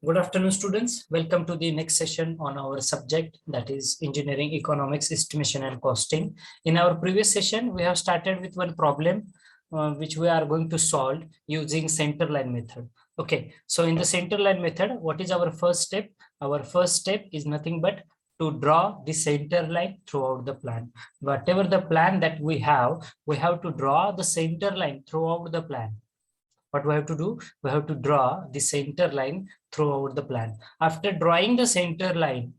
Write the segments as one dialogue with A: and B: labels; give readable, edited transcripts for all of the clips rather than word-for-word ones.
A: Good afternoon, students. Welcome to the next session on our subject, that is engineering economics, estimation and costing. In our previous session, we have started with one problem which we are going to solve using center line method. Okay, so in the center line method, what is our first step? Our first step is nothing but to draw the center line throughout the plan. Whatever the plan that we have to draw the center line throughout the plan. What we have to do, we have to draw the center line throughout the plan. After drawing the center line,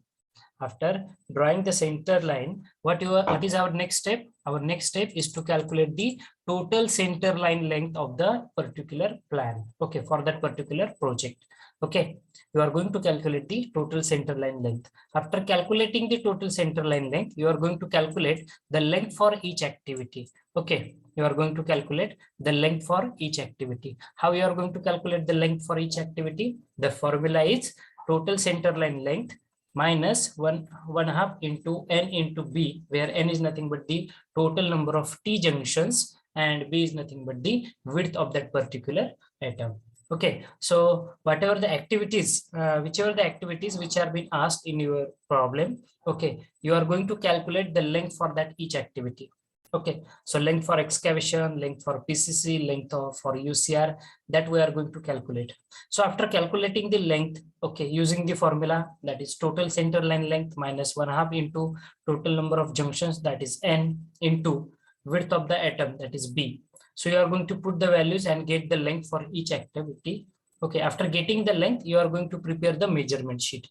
A: what is our next step? Our next step is to calculate the total center line length of the particular plan. Okay, for that particular project. Okay, you are going to calculate the total center line length. After calculating the total center line length, you are going to calculate the length for each activity. Okay, you are going to calculate the length for each activity. How you are going to calculate the length for each activity? The formula is total center line length minus 1/2 into n into b, where n is nothing but the total number of T junctions and b is nothing but the width of that particular atom. Okay, so whatever the activities, whichever the activities which are being asked in your problem, okay, you are going to calculate the length for that each activity. Okay, so length for excavation, length for PCC, length for UCR, that we are going to calculate. So after calculating the length, okay, using the formula, that is total center line length minus 1/2 into total number of junctions, that is n, into width of the atom, that is b. So you are going to put the values and get the length for each activity. Okay, after getting the length, you are going to prepare the measurement sheet.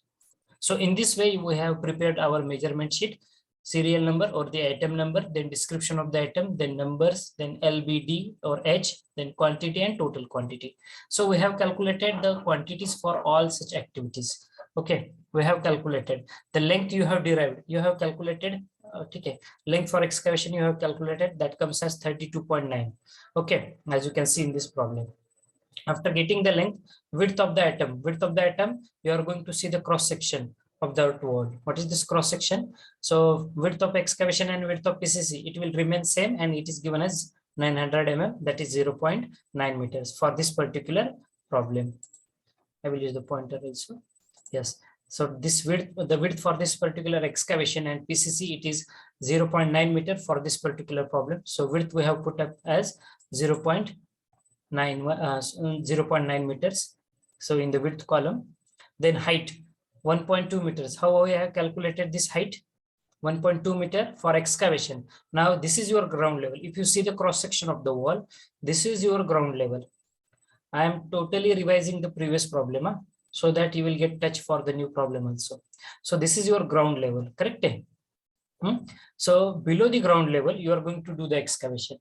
A: So in this way, we have prepared our measurement sheet: serial number or the atom number, then description of the atom, then numbers, then LBD or H, then quantity and total quantity. So we have calculated the quantities for all such activities. Okay, we have calculated the length you have derived. You have calculated, okay, length for excavation you have calculated, that comes as 32.9. Okay, as you can see in this problem. After getting the length, width of the atom, you are going to see the cross section of the wall. What is this cross section? So width of excavation and width of PCC, it will remain same, and it is given as 900 mm, that is 0.9 meters for this particular problem. I will use the pointer also. Yes. So this width, the width for this particular excavation and PCC, it is 0.9 meter for this particular problem. So width we have put up as 0.9 meters. So in the width column, then height 1.2 meters. How we have calculated this height? 1.2 meter for excavation. Now this is your ground level. If you see the cross section of the wall, this is your ground level. I am totally revising the previous problem, so that you will get touch for the new problem also. So this is your ground level, correct? So below the ground level, you are going to do the excavation.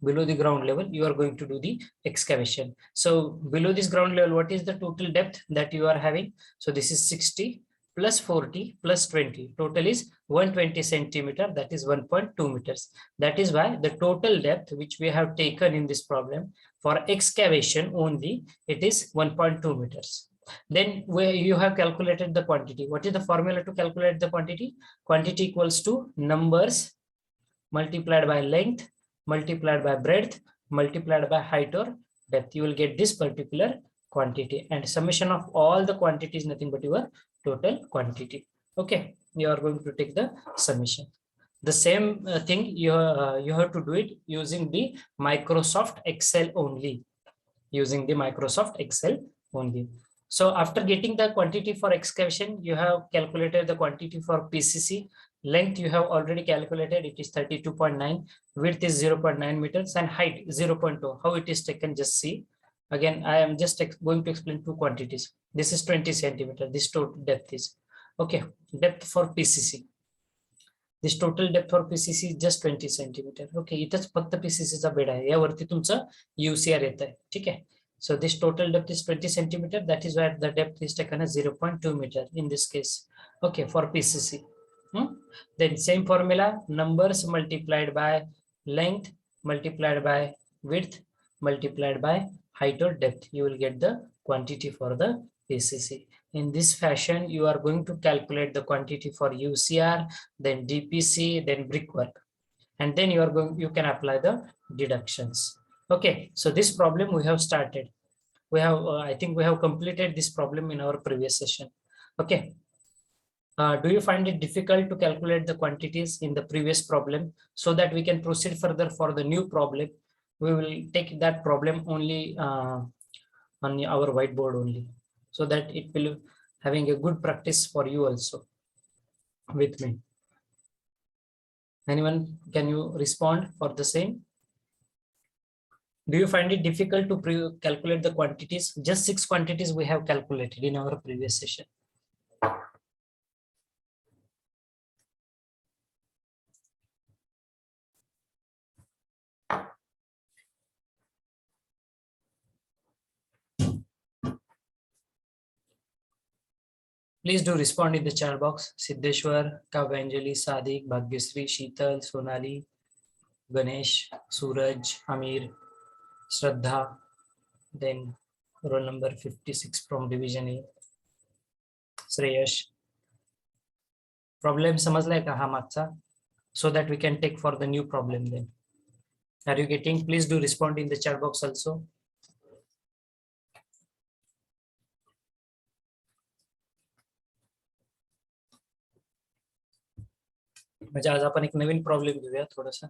A: Below the ground level, you are going to do the excavation. So below this ground level, what is the total depth that you are having? So this is 60 plus 40 plus 20. Total is 120 centimeter, that is 1.2 meters. That is why the total depth which we have taken in this problem for excavation only, it is 1.2 meters. Then where you have calculated the quantity. What is the formula to calculate the quantity? Quantity equals to numbers multiplied by length multiplied by breadth multiplied by height or depth. You will get this particular quantity, and summation of all the quantities nothing but your total quantity. Okay, you are going to take the summation. The same thing you have to do it using the Microsoft Excel only. Using the Microsoft Excel only. So after getting the quantity for excavation, you have calculated the quantity for PCC. Length you have already calculated, it is 32.9. Width is 0.9 meters and height 0.2. How it is taken, just see. Again, I am just going to explain two quantities. This is 20 centimeter. This total depth is. Okay, depth for PCC. This total depth for PCC is just 20 centimeter. Okay, इथंच फक्त PCC चा bed आहे. यावरती तुमचं UCR येत आहे. ठीक आहे. So this total depth is 20 centimeter. That is why the depth is taken as 0.2 meter in this case. Okay, for PCC. Then same formula, numbers multiplied by length multiplied by width multiplied by height or depth. You will get the quantity for the PCC. In this fashion, you are going to calculate the quantity for UCR, then DPC, then brickwork, and then you can apply the deductions. Okay, so this problem we have started. We have, I think we have completed this problem in our previous session. Okay. Do you find it difficult to calculate the quantities in the previous problem so that we can proceed further for the new problem? We will take that problem only on our whiteboard only, so that it will having a good practice for you also with me. Anyone, can you respond for the same? Do you find it difficult to calculate the quantities? Just 6 quantities we have calculated in our previous session. Please do respond in the chat box. Siddheshwar, Kavanjali, Sadiq, Bhagyasri, Sheetal, Sonali, Ganesh, Suraj, Amir, Shraddha, then roll number 56 from division A, Shreyash. Problem समजलाय का हा मागचा? So that we can take for the new problem then. Are you getting? Please do respond in the chat box also. म्हणजे आज आपण एक नवीन problem घेऊया थोडासा.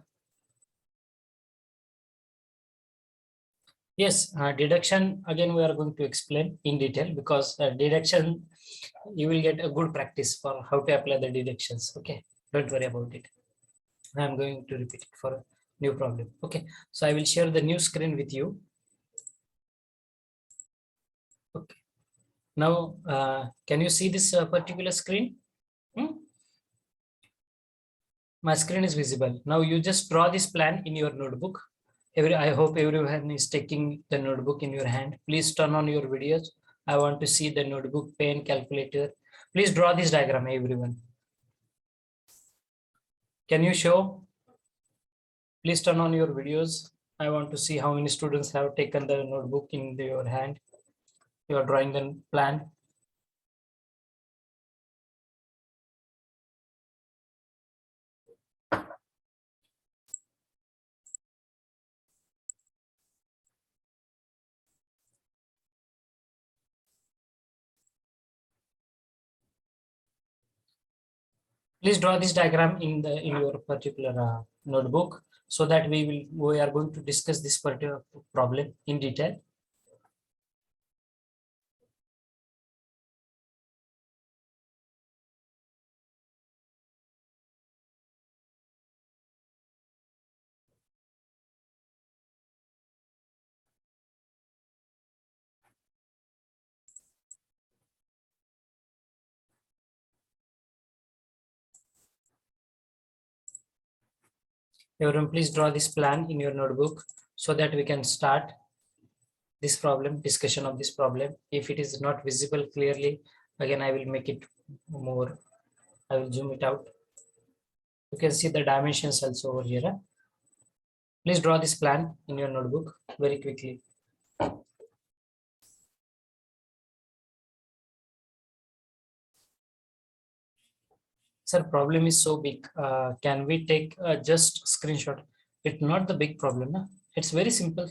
A: Yes, deduction again we are going to explain in detail, because deduction you will get a good practice for how to apply the deductions. Okay, don't worry about it. I am going to repeat it for a new problem. Okay, so I will share the new screen with you. Okay, now can you see this particular screen? My screen is visible. Now you just draw this plan in your notebook. I hope everyone is taking the notebook in your hand. Please turn on your videos. I want to see the notebook, pen, calculator. Please draw this diagram, everyone. Can you show? Please turn on your videos. I want to see how many students have taken the notebook in your hand. You are drawing the plan. Please draw this diagram in your particular notebook, so that we are going to discuss this particular problem in detail. Everyone, please draw this plan in your notebook so that we can start this problem, discussion of this problem. If it is not visible clearly, again I will make it more. I will zoom it out. You can see the dimensions also over here. Please draw this plan in your notebook very quickly. Sir, problem is so big. Can we take just screenshot? It's not the big problem. No? It's very simple.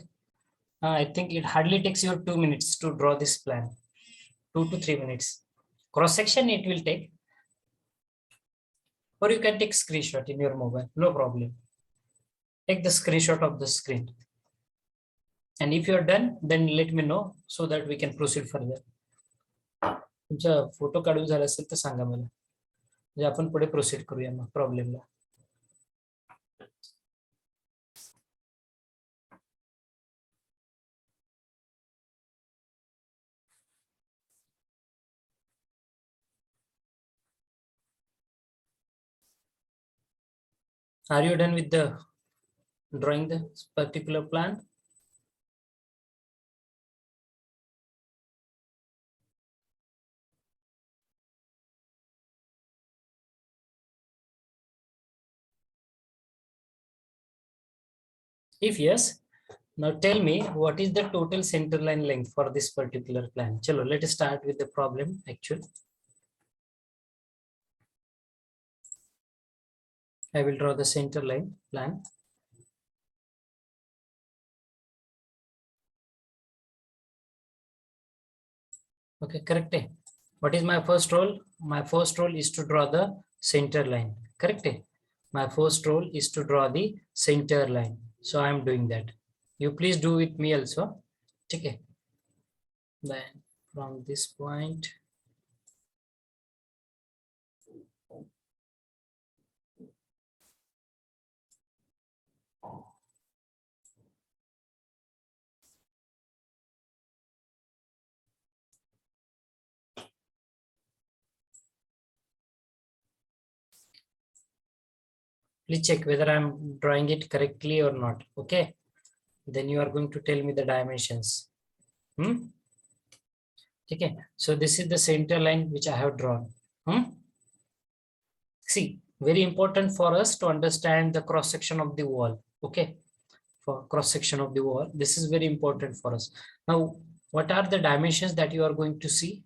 A: I think it hardly takes you 2 minutes to draw this plan. 2 to 3 minutes. Cross section it will take. Or you can take screenshot in your mobile. No problem. Take the screenshot of the screen. And if you're done, then let me know so that we can proceed further. तुमचा photo काढून झाला असेल तर सांगा मला, म्हणजे आपण पुढे proceed करूया मग प्रॉब्लेमला. Are you done with the drawing the particular plan? If yes, now tell me what is the total center line length for this particular plan. Chalo, let us start with the problem actually. I will draw the center line plan. Okay, correct. What is my first role? My first role is to draw the center line. Correct. My first role is to draw the center line. So I am doing that. You please do with me also. Okay. Then from this point, please check whether I'm drawing it correctly or not. Okay. Then you are going to tell me the dimensions. Okay. So this is the center line which I have drawn. See, very important for us to understand the cross section of the wall. Okay. For cross section of the wall, this is very important for us. Now, what are the dimensions that you are going to see?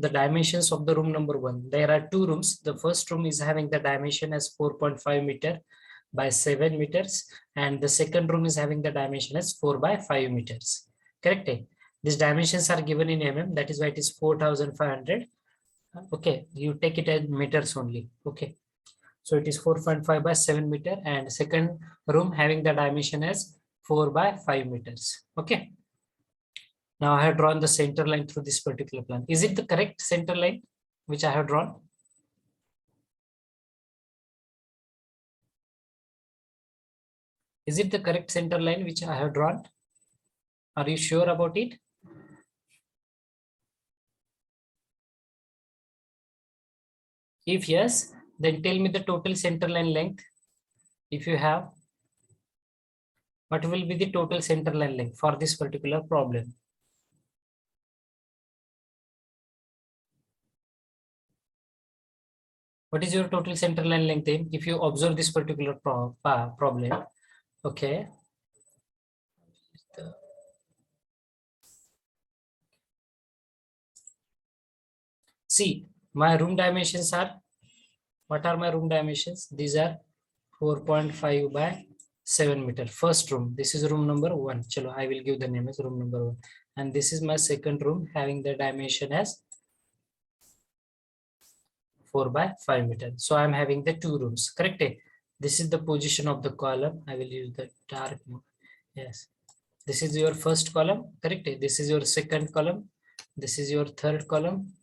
A: The dimensions of the room number 1. There are 2 rooms. The first room is having the dimension as 4.5 meter by 7 meters, and the second room is having the dimension as 4 by 5 meters. Correct? These dimensions are given in mm. That is why it is 4,500. Okay, you take it as meters only. Okay, so it is 4.5 by 7 meter, and second room having the dimension as 4 by 5 meters. Okay. Now I have drawn the center line through this particular plan. Is it the correct center line which I have drawn? Is it the correct center line which I have drawn? Are you sure about it? If yes, then tell me the total center line length. If you have, what will be the total center line length for this particular problem? What is your total center line length then? If you observe this particular problem, okay. See, my room dimensions are, what are my room dimensions? These are 4.5 by 7 meter. First room, this is room number 1. Chalo, I will give the name as room number 1. And this is my second room having the dimension as 4 by 5 meter. So I am having the 2 rooms, correct? This is the position of the column. I will use the dark mode. Yes. This is your first column, correct? This is your second column. This is your third column.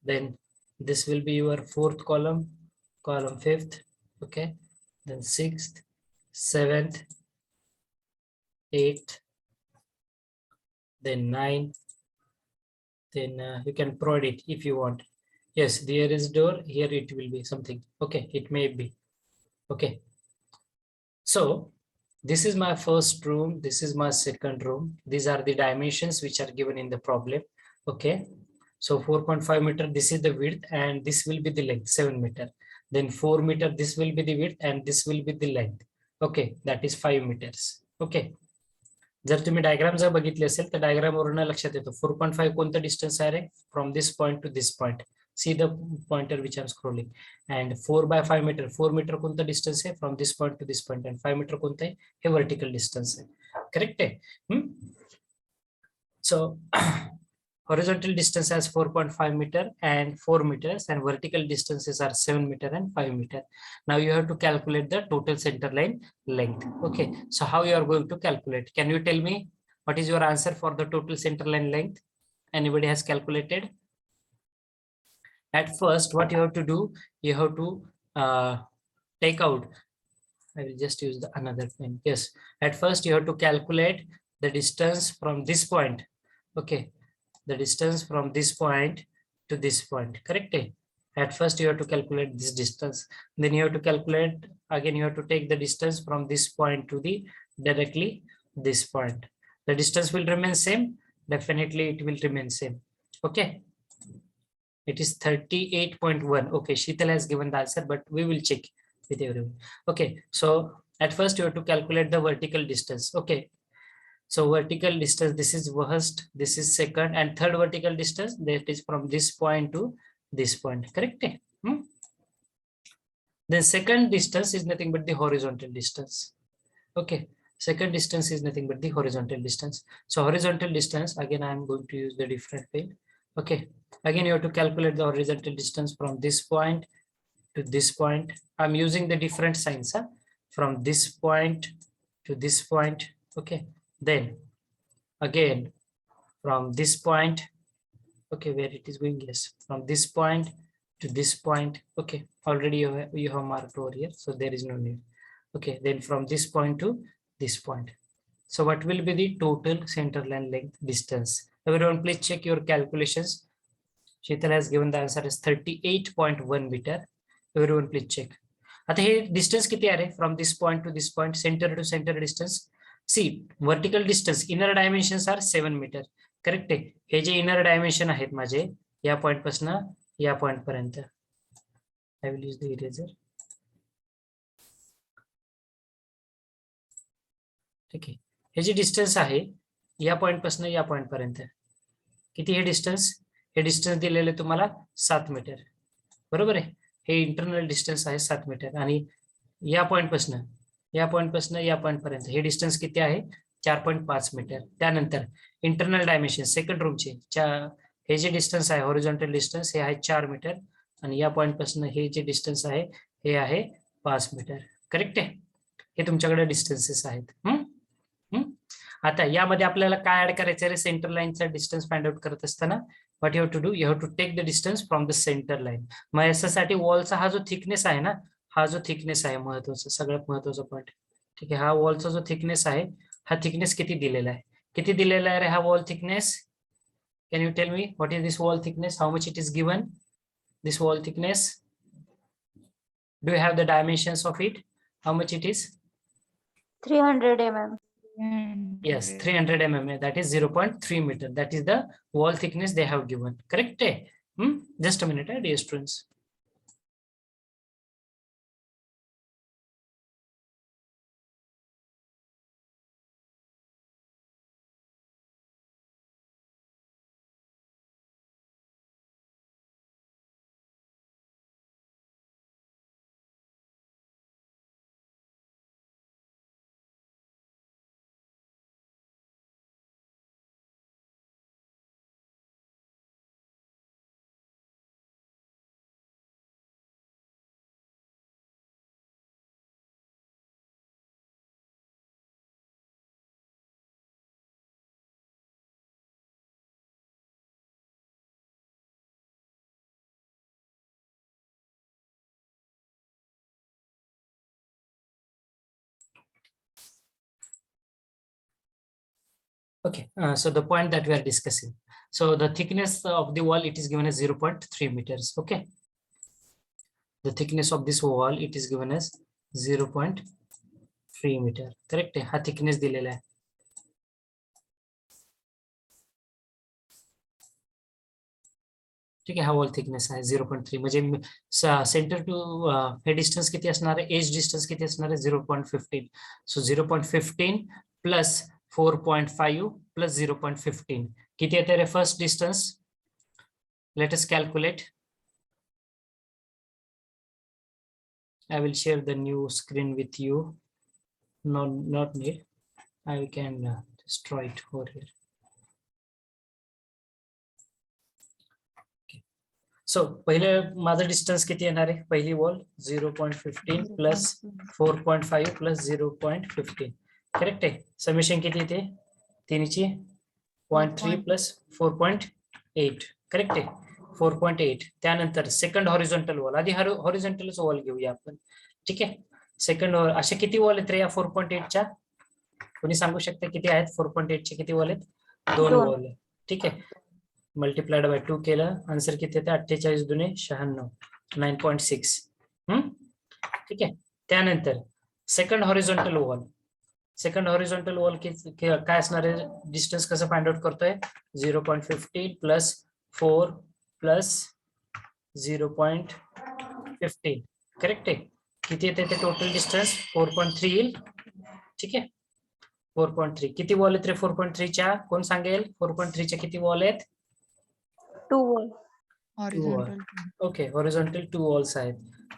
A: Then this will be your fourth column, column fifth, okay? Then sixth, seventh, eighth, then nine. Then you can prod it if you want. Yes, there is door, here it will be something. Okay, it may be. Okay. So this is my first room. This is my second room. These are the dimensions which are given in the problem. Okay. So 4.5 meter, this is the width, and this will be the length, 7 meter. Then 4 meter, this will be the width, and this will be the length. Okay, that is 5 meters. Okay. जर तुम्ही diagram जर बघितले असेल तर diagram वरून लक्षात येतो 4.5 कोणतं डिस्टन्स आहे from this point to this point. See the pointer which I'm scrolling, and 4 by 5 meter. 4 meter कोणतं डिस्टन्स आहे from this point to this point, and 5 meter कोणतं आहे हे वर्टिकल डिस्टन्स आहे. करेक्ट आहे. So horizontal distance as 4.5 meter and 4 meters, and vertical distances are 7 meter and 5 meter. Now you have to calculate the total center line length. Okay, so how you are going to calculate? Can you tell me what is your answer for the total center line length? Anybody has calculated? At first, what you have to do, you have to take out, I will just use the another pen. Yes, at first you have to calculate the distance from this point. Okay, the distance from this point to this point, correct? At first you have to calculate this distance, then you have to calculate again, you have to take the distance from this point to the directly this point. The distance will remain same, definitely it will remain same. Okay, it is 38.1. okay, Sheetal has given the answer, but we will check with everyone. Okay, so at first you have to calculate the vertical distance. Okay, so vertical distance, this is first, this is second, and third vertical distance, that is from this point to this point, correct? Then second distance is nothing but the horizontal distance. Okay, second distance is nothing but the horizontal distance. So horizontal distance, again I am going to use the different pen. Okay, again you have to calculate the horizontal distance from this point to this point. I'm using the different signs, huh? From this point to this point. Okay, then again from this point, okay, where it is going, yes, from this point to this point. Okay, already you have marked over here, so there is no need. Okay, then from this point to this point. So what will be the total center line length distance? Everyone please check your calculations. Sheetal has given the answer is 38.1 meter. Everyone please check. आता हे distance किती आहे from this point to this point, centre to centre distance. See vertical distance inner dimensions are 7 metre. Correct आहे. हे जे inner dimension आहेत माझे या point पासून या पॉइंट पर्यंत. आय विल यूज द इरेजर. ठीक आहे. हे जे डिस्टन्स आहे या पॉइंट पासून या पॉइंट पर्यंत किती हे डिस्टन्स? हे डिस्टन्स दिलेले तुम्हाला 7 मीटर. बरोबर आहे. हे इंटरनल डिस्टन्स आहे 7 मीटर आणि या पॉइंट पासून या पॉइंट पर्यंत हे डिस्टन्स किती आहे? 4.5 मीटर. त्यानंतर इंटरनल डायमेन्शन सेकंड रूमचे हे जे डिस्टन्स आहे हॉरिझॉन्टल डिस्टन्स हे आहे 4 मीटर आणि या पॉइंट पासून हे जे डिस्टन्स आहे हे आहे 5 मीटर. करेक्ट आहे. हे तुमच्याकडे डिस्टन्सेस आहेत. आता यामध्ये आपल्याला काय ऍड करायचं आहे? सेंटर लाईनचा डिस्टन्स फाइंड आउट करत असताना what you have to do, you have to take the distance from the centre line. मग याच्यासाठी वॉलचा हा जो थिकनेस आहे ना, हा जो थिकनेस आहे महत्वाचा, सगळ्यात महत्वाचा पॉईंट. ठीक आहे. हा वॉलचा जो थिकनेस आहे हा थिकनेस किती दिलेला आहे? किती दिलेला आहे रे हा wall thickness? Can you tell me what is this wall thickness? How much it is given? This wall thickness, do you have the dimensions of it? How much it is?
B: 300 mm.
A: Yes, 300 mm. That is 0.3 meter. That is the wall thickness they have given. Correct? Just a minute, dear students. Okay, so the point that we are discussing. So the thickness of the wall, it is given as 0.3 meters. Okay. The thickness of this wall, it is given as 0.3 meter. Correct? हा thickness दिलेला आहे. ठीक आहे. हा wall thickness आहे 0.3. म्हणजे centre to hey distance किती असणार आहे? एज डिस्टन्स किती असणार आहे? 0.15. सो 0.15 प्लस 4.5 प्लस 0.15 किती येते रे first distance? Let us calculate. I will share the new screen with you. No, not need. I can just try it over here. So पहिले माझा डिस्टन्स किती येणार आहे? पहिली वॉल 0.15 प्लस 4.5 प्लस 0.15. करेक्ट आहे. समेशन किती येते? तिन्हीची 0.3 प्लस 4.8. करेक्ट आहे. 4.8. त्यानंतर सेकंड हॉरिझॉन्टल वॉल. आधी हॉरिझॉन्टलच वॉल घेऊया आपण. ठीक आहे. सेकंड अशा किती वॉल आहेत रे या 4.8च्या? कोणी सांगू शकता किती आहेत? 4.8चे किती वॉल आहेत? 2 वॉल आहे. ठीक आहे. मल्टिप्लाइड बाय 2 केलं, आन्सर किती येते? 48 दुने 96, 9.6. ठीक आहे. त्यानंतर second horizontal wall. Second horizontal wall काय असणार आहे? डिस्टन्स कसं फाइंड आउट करतोय? 0.15 प्लस 4 प्लस 0.15. करेक्ट आहे. किती येते ते टोटल डिस्टन्स? 4.3 येईल. ठीक आहे. 4.3. किती वॉल आहेत रे 4.3च्या? कोण सांगेल? 4.3च्या किती वॉल आहेत?
B: 2 wall.
A: ओके. हॉरिझॉन्टल 2 वॉल्स आहेत.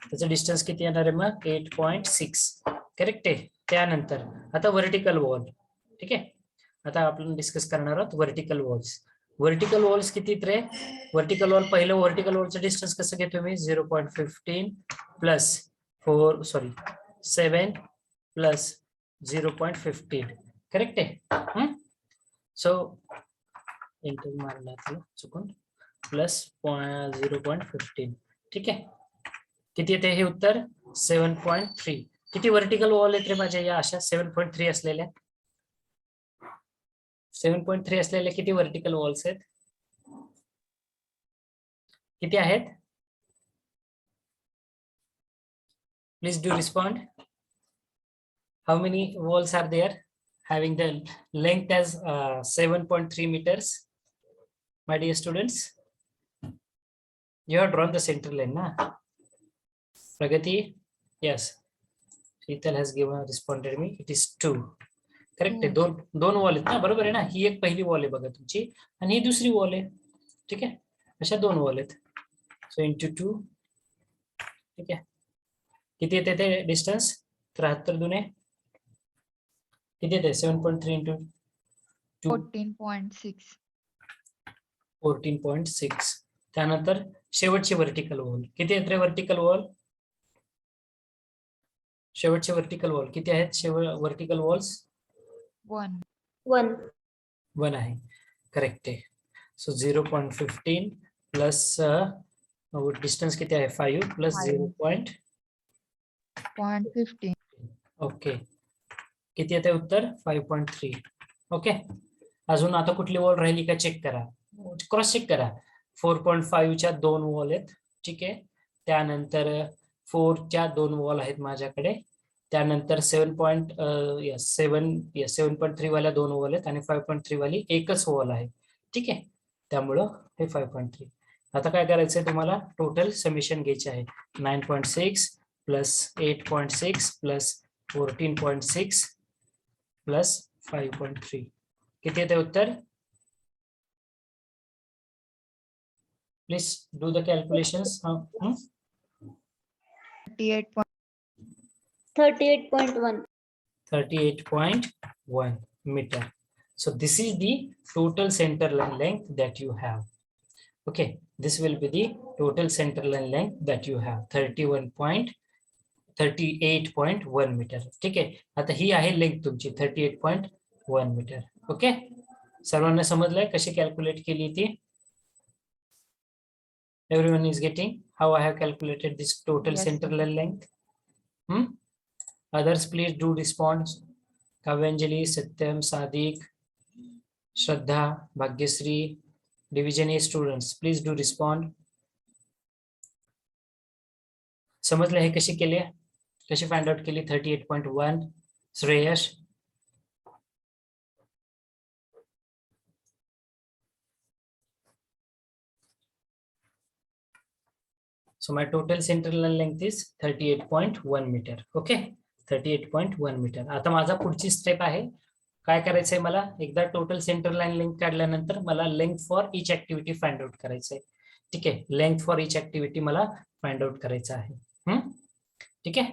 A: त्याचं डिस्टन्स किती येणार आहे मग? 8.6. करेक्ट आहे. त्यानंतर आता व्हर्टिकल वॉल. ठीक आहे. आता आपण डिस्कस करणार आहोत व्हर्टिकल वॉल्स. व्हर्टिकल वॉल्स किती रे? व्हर्टिकल वॉल पहिलं व्हर्टिकल वॉलचं डिस्टन्स कसं घेतो मी 0.15 प्लस 7 प्लस 0.15 करेक्ट आहे. सो इंटर मारला चुकून प्लस 0.15 ठीक आहे. किती येते हे उत्तर 7.3. किती व्हर्टिकल वॉल आहेत रे माझ्या या अशा 7.3 असलेल्या 7.3 असलेल्या किती व्हर्टिकल वॉल्स आहेत? किती आहेत? Please do respond. How many walls are there having the length as 7.3 meters? My dear students, you have drawn the center line, na? Pragati, yes. Sheetal has responded me. It is 2. Correct. दोन wall आहेत ना, बरोबर आहे ना. ही एक पहिली wall आहे बघा तुमची आणि ही दुसरी वॉल आहे. ठीक आहे, अशा दोन वॉल आहेत. So into 2. ठीक आहे, किती येते ते डिस्टन्स? 73 दुने किती येते? 7.3 इंटू
C: 14.6.
A: 14.6. त्यानंतर शेवटचे व्हर्टिकल वॉल किती आहेत रे? व्हर्टिकल वॉल शेवटचे व्हर्टिकल वॉल किती आहेत? Vertical walls
C: 1.
B: 1
A: आहे. करेक्ट आहे. सो 0.15 प्लस डिस्टन्स किती आहे? 5 प्लस
C: 0.15.
A: ओके, किती येते उत्तर? 5.3. ओके, अजून आता कुठली वॉल राहिली का चेक करा, क्रॉस चेक करा. 4.5 च्या 2 वॉल आहेत. ठीक आहे, त्यानंतर 4 च्या 2 वॉल आहेत माझ्याकडे. त्यानंतर 7.3 वाल्या 2 वॉल आहेत आणि 5.3 वाली एकच वॉल आहे. ठीक आहे, त्यामुळं हे 5.3. आता काय करायचंय तुम्हाला? टोटल समेशन घ्यायचे आहे. 9.6 प्लस 8.6 प्लस 14.6 प्लस 5.3. किती येते उत्तर? Please do the calculations.
C: 38.
A: 38.1 meter. So this is the total center line length that you have. Okay, this will be the total center line length that you have. 38.1 meter. ठीक आहे, आता ही आहे length तुमची 38.1 metre. Okay, सर्वांना समजलंय कशी calculate केली ती? Everyone is getting how I have calculated this total
C: Yes,
A: center
C: sir.
A: line length? Others please do respond. Kavyanjali, Satyam, Sadik, Shraddha, Bhagyasri, Division A students, please do respond. समजलं हे कशी केली, कशी find out केली? 38.1. Shreyas, so my total central line length is 38.1 meter. Okay, 38.1 meter. आता माझा पुढची step आहे, काय करायचंय मला? एकदा टोटल सेंटर लाईन लेंथ काढल्यानंतर मला length for etch activity find out करायचंय. ठीक आहे, लेंथ फॉर इच ऍक्टिव्हिटी मला फाइंड आउट करायचं आहे. ठीक आहे,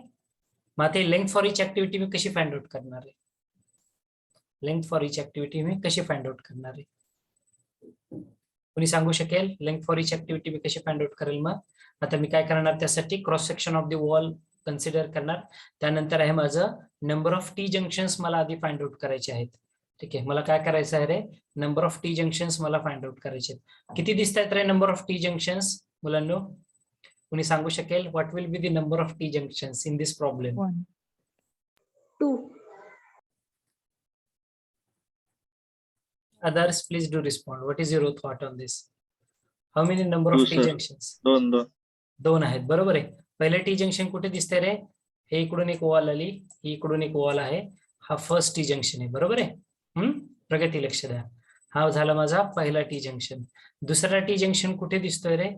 A: मग आता लेंथ फॉर इच ऍक्टिव्हिटी मी कशी फाइंड आउट करणार आहे? लेंथ फॉर इच ऍक्टिव्हिटी मी कशी फाइंड आउट करणार आहे? कोणी सांगू शकेल लेंथ फॉर इच ऍक्टिव्हिटी मी कशी फाइंड आउट करेल? मग आता मी काय करणार? त्यासाठी cross section of the wall consider करणार. त्यानंतर आहे माझं नंबर ऑफ टी जंक्शन्स मला आधी फाइंड आउट करायचे आहेत. ठीक आहे, मला काय करायचं आहे रे? नंबर ऑफ टी जंक्शन्स मला फाइंड आउट करायचे आहेत. किती दिसत आहेत रे नंबर ऑफ टी जंक्शन्स मुलांनो? कोणी सांगू शकेल? What will be the number of T junctions in this problem?
C: 1.
B: 2
A: Others, please do respond. What is your thought on this? How many number of T junctions? 2 आहेत, बरोबर आहे. पहिले T junction कुठे दिसते रे? हे इकडून एक वॉल आली, ही इकडून एक वॉल आहे. हा फर्स्ट टी जंक्शन आहे, बरोबर आहे. प्रगती लक्ष द्या. हा झाला माझा पहिला टी जंक्शन. दुसरा टी जंक्शन कुठे दिसतोय रे?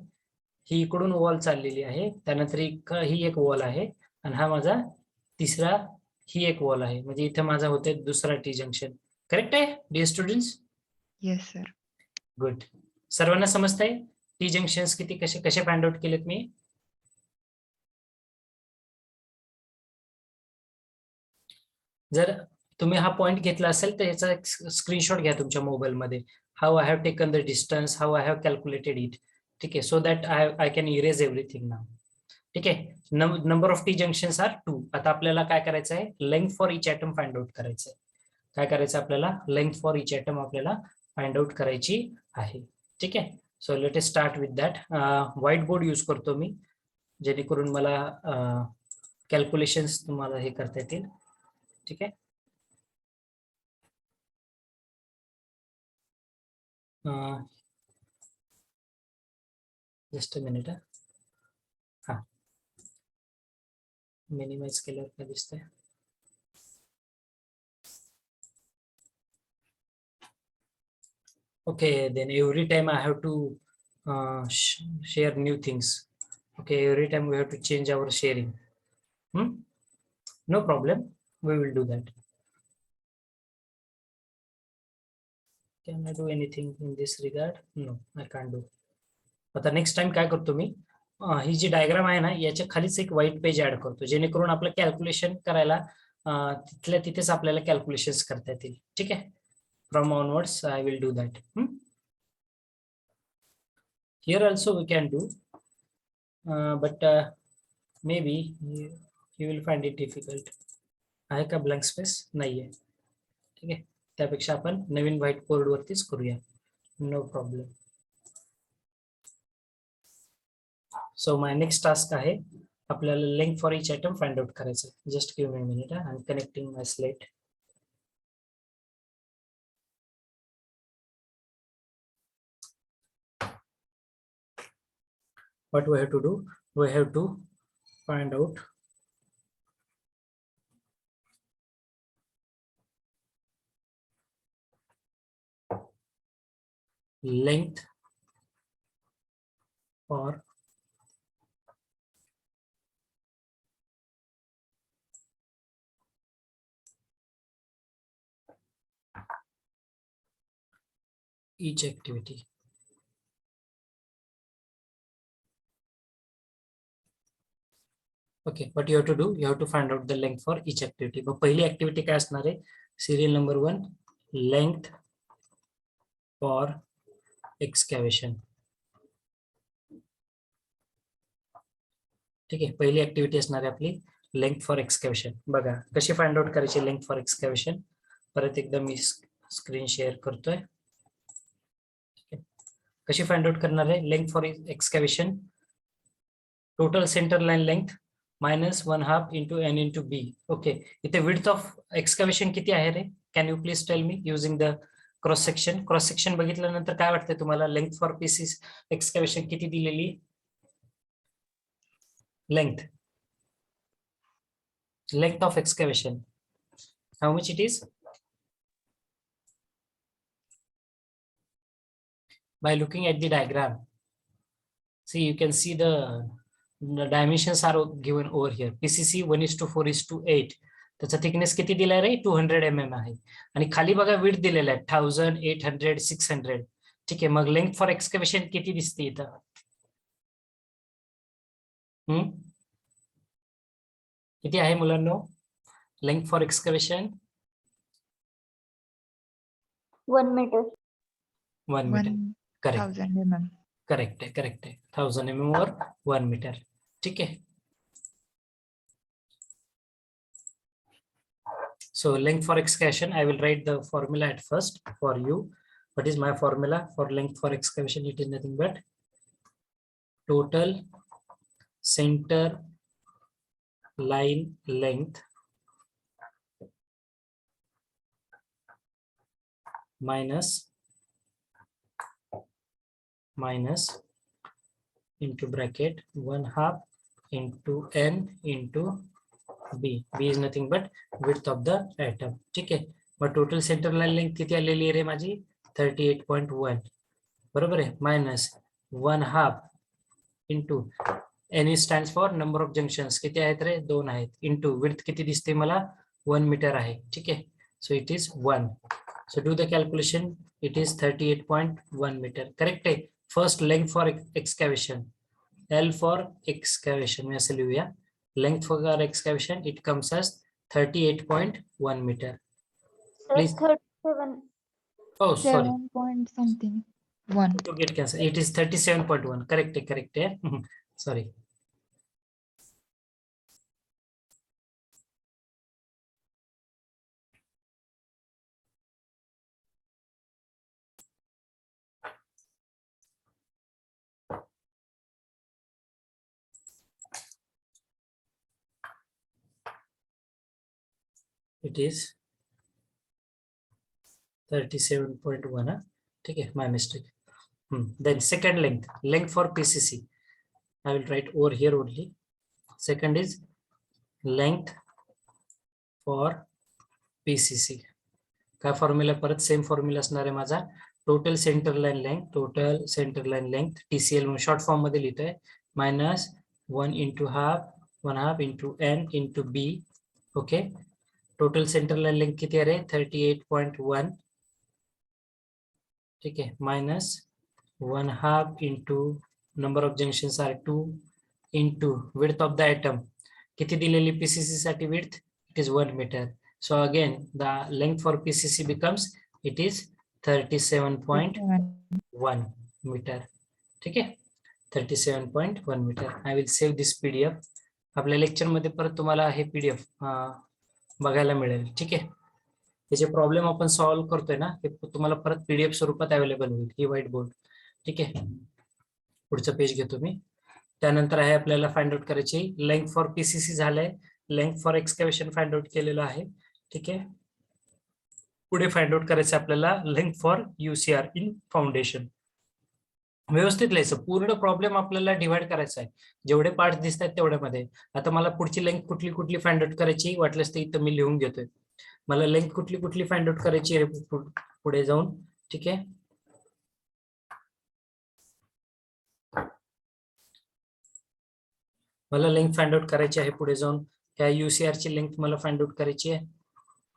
A: ही इकडून वॉल चाललेली आहे, त्यानंतर ही एक वॉल आहे आणि हा माझा तिसरा, ही एक वॉल आहे. म्हणजे इथे माझा होते दुसरा टी जंक्शन. करेक्ट आहे dear students?
C: Yes, sir.
A: Good. सर्वांना समजतंय टी जंक्शन्स किती कसे फाइंड आउट केलेत मी? जर तुम्ही हा पॉइंट घेतला असेल तर याचा स्क्रीनशॉट घ्या तुमच्या मोबाईल मध्ये. how I have taken the distance, how I have calculated it. ठीक आहे, so that I can erase everything now. ठीक आहे, number of T junctions are 2. आता आपल्याला काय करायचं आहे, length for each item find out करायचं आहे. काय करायचं आपल्याला, लेंथ फॉर इच ॲटम आपल्याला फाइंड आउट करायची आहे. ठीक आहे, so let us start with that. White board use करतो मी, जेणेकरून मला कॅल्क्युलेशन्स तुम्हाला हे करता येतील. ठीक आहे, जस्ट अ मिनिट. हा, मिनिमाइज केल्यावर काय दिसतंय. Okay, then every time I have to share new things. Okay, every time we have to change our sharing. No problem, we will do that. Can I do anything in this regard? No, I can't do. आता next time काय करतो मी, ही जी diagram आहे ना, याच्या खालीच एक white page add करतो, जेणेकरून आपलं कॅल्क्युलेशन करायला तिथल्या तिथेच आपल्याला कॅल्क्युलेशन्स करता येतील. ठीक आहे, from onwards I will do that. Here also we can do, but maybe you will find it difficult. आहे का ब्लँक स्पेस? नाहीये. ठीक आहे, त्यापेक्षा आपण नवीन व्हाईट बोर्ड वरतीच करूया. No problem. So my next task आहे, आपल्याला length for each item find out करायचं. Just give me a minute. I am connecting my slate. What we have to do, we have to find out length for each activity. Okay, what you have to do, you have to find out the length for each activity. मग पहिली activity काय असणार आहे, serial number 1, length for एक्सकॅव्हेशन. ठीक आहे, पहिली activity असणार आहे आपली लेंथ फॉर एक्सकॅव्हेशन. बघा कशी फाइंड आउट करायची लेंथ फॉर एक्सकॅव्हेशन. परत एकदा मी स्क्रीन शेअर करतोय. कशी फाइंड आउट करणार आहे length for excavation. Total centre line length -1/2 into n into b. Okay, इथे विड्थ ऑफ एक्सकॅव्हेशन किती आहे रे? Can you please tell me using the cross section. Cross section बघितल्यानंतर काय वाटतंय तुम्हाला, लेंथ फॉर पीसी एक्सकॅव्हेशन किती दिलेली? length of excavation, how much it is? By looking at the diagram, see, you can see the dimensions are given over here. PCC 1:4:8. त्याचा thickness किती दिलाय रे? 200 mm आहे. आणि खाली बघा विड्थ दिलेला आहे 1000, 800, 600. ठीक आहे, मग लेंथ फॉर एक्सकॅव्हेशन किती दिसते इथं? किती आहे मुलांनो length for excavation?
B: 1 meter.
A: 1 metre. Correct,
C: 1000 mm.
A: Correct आहे, करेक्ट आहे. 1000 mm or 1 मीटर. ठीक आहे. So length for excavation, I will write the formula at first for you. What is my formula for length for excavation? It is nothing but total center line length minus into bracket 1/2 into n into b. b is nothing but width of the atom. ठीक आहे, मग total centre line length किती आलेली आहे रे माझी? 38.1. बरोबर आहे, minus 1/2 into n stands for number of junctions. किती आहेत रे? 2 आहेत. इंटू विड्थ किती दिसते मला? 1 मीटर आहे. ठीक आहे, so it is 1. So do the calculation. It is 38.1 metre. Correct आहे. First length for excavation, L for excavation मी असं लिहूया. Length for our excavation, it comes as 38.1 meter.
B: Sir,
A: Please.
B: 37.
A: Oh, sorry.
C: 7 point something. 1.
A: To get cancel. It is 37.1. Correct. Correct. Sorry. It is 37.1. Okay, my mistake. Then second length for PCC. I will write over here only. Second is length for PCC. काय formula परत same formula असणार आहे माझा. Total centre line length TCL म्हणून short form मध्ये लिहितोय minus 1 into half into n into b. Okay, total centre line length किती आहे रे 38.1. ठीक आहे, minus 1/2 into number of junctions are 2 into width of the item. किती दिलेली PCC साठी width? It is 1 metre. So again, the length for PCC becomes, it is 37.1 meter. ठीक आहे, 37.1 meter. I will save this PDF. आपल्या lecture मध्ये परत तुम्हाला हे PDF बघायला मिळेल. ठीक आहे, हे जे प्रॉब्लेम आपण सॉल्व्ह करतोय ना, हे तुम्हाला परत PDF स्वरूपात अवेलेबल होईल, ही व्हाईट बोर्ड. ठीक आहे, पुढचं पेज घेतो मी. त्यानंतर आहे आपल्याला फाइंड आउट करायची लेंथ फॉर PCC झालंय, लेंथ फॉर एक्सकॅव्हेशन फाइंड आउट केलेलं आहे. ठीक आहे, पुढे फाइंड आउट करायचं आपल्याला length for UCR in foundation. व्यवस्थित लिहायचं, पूर्ण प्रॉब्लेम आपल्याला डिव्हाइड करायचा आहे, जेवढे पार्ट दिसत आहेत तेवढ्यामध्ये. आता मला पुढची लेंथ कुठली फाइंड आउट करायची वाटल्यास तर इथं मी लिहून घेतोय. मला लेंथ कुठली फाइंड आउट करायची पुढे जाऊन. ठीक आहे, मला लेंथ फाइंड आउट करायची आहे पुढे जाऊन. ह्या UCR ची लेंथ मला फाइंड आउट करायची आहे,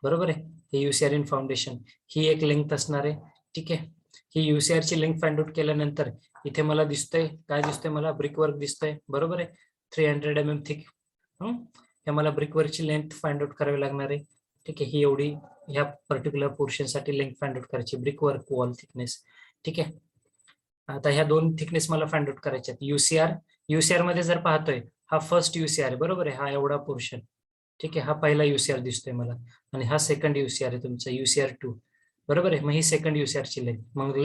A: बरोबर आहे. हे UCR इन फाउंडेशन ही एक लेंथ असणार आहे. ठीक आहे, ही UCR ची लेंथ फाइंड आउट केल्यानंतर इथे मला दिसतंय काय दिसतंय, मला ब्रिक वर्क दिसतंय, बरोबर आहे. 300 mm थिक. हे मला ब्रिक वर्कची लेंथ फाइंड आउट करावी लागणार आहे. ठीक आहे, ही एवढी ह्या पर्टिक्युलर पोर्शन साठी लेंथ फाइंड आउट करायची, ब्रिक वर्क वॉल थिकनेस. ठीक आहे, आता ह्या दोन थिकनेस मला फाइंड आउट करायचे आहेत. UCR मध्ये जर पाहतोय, हा फर्स्ट UCR आहे, बरोबर आहे, हा एवढा पोर्शन. ठीक आहे, हा पहिला UCR दिसतोय मला, आणि हा सेकंड UCR आहे तुमचा UCR 2, बरोबर आहे. मग ही सेकंड UCR ची लेंथ. मग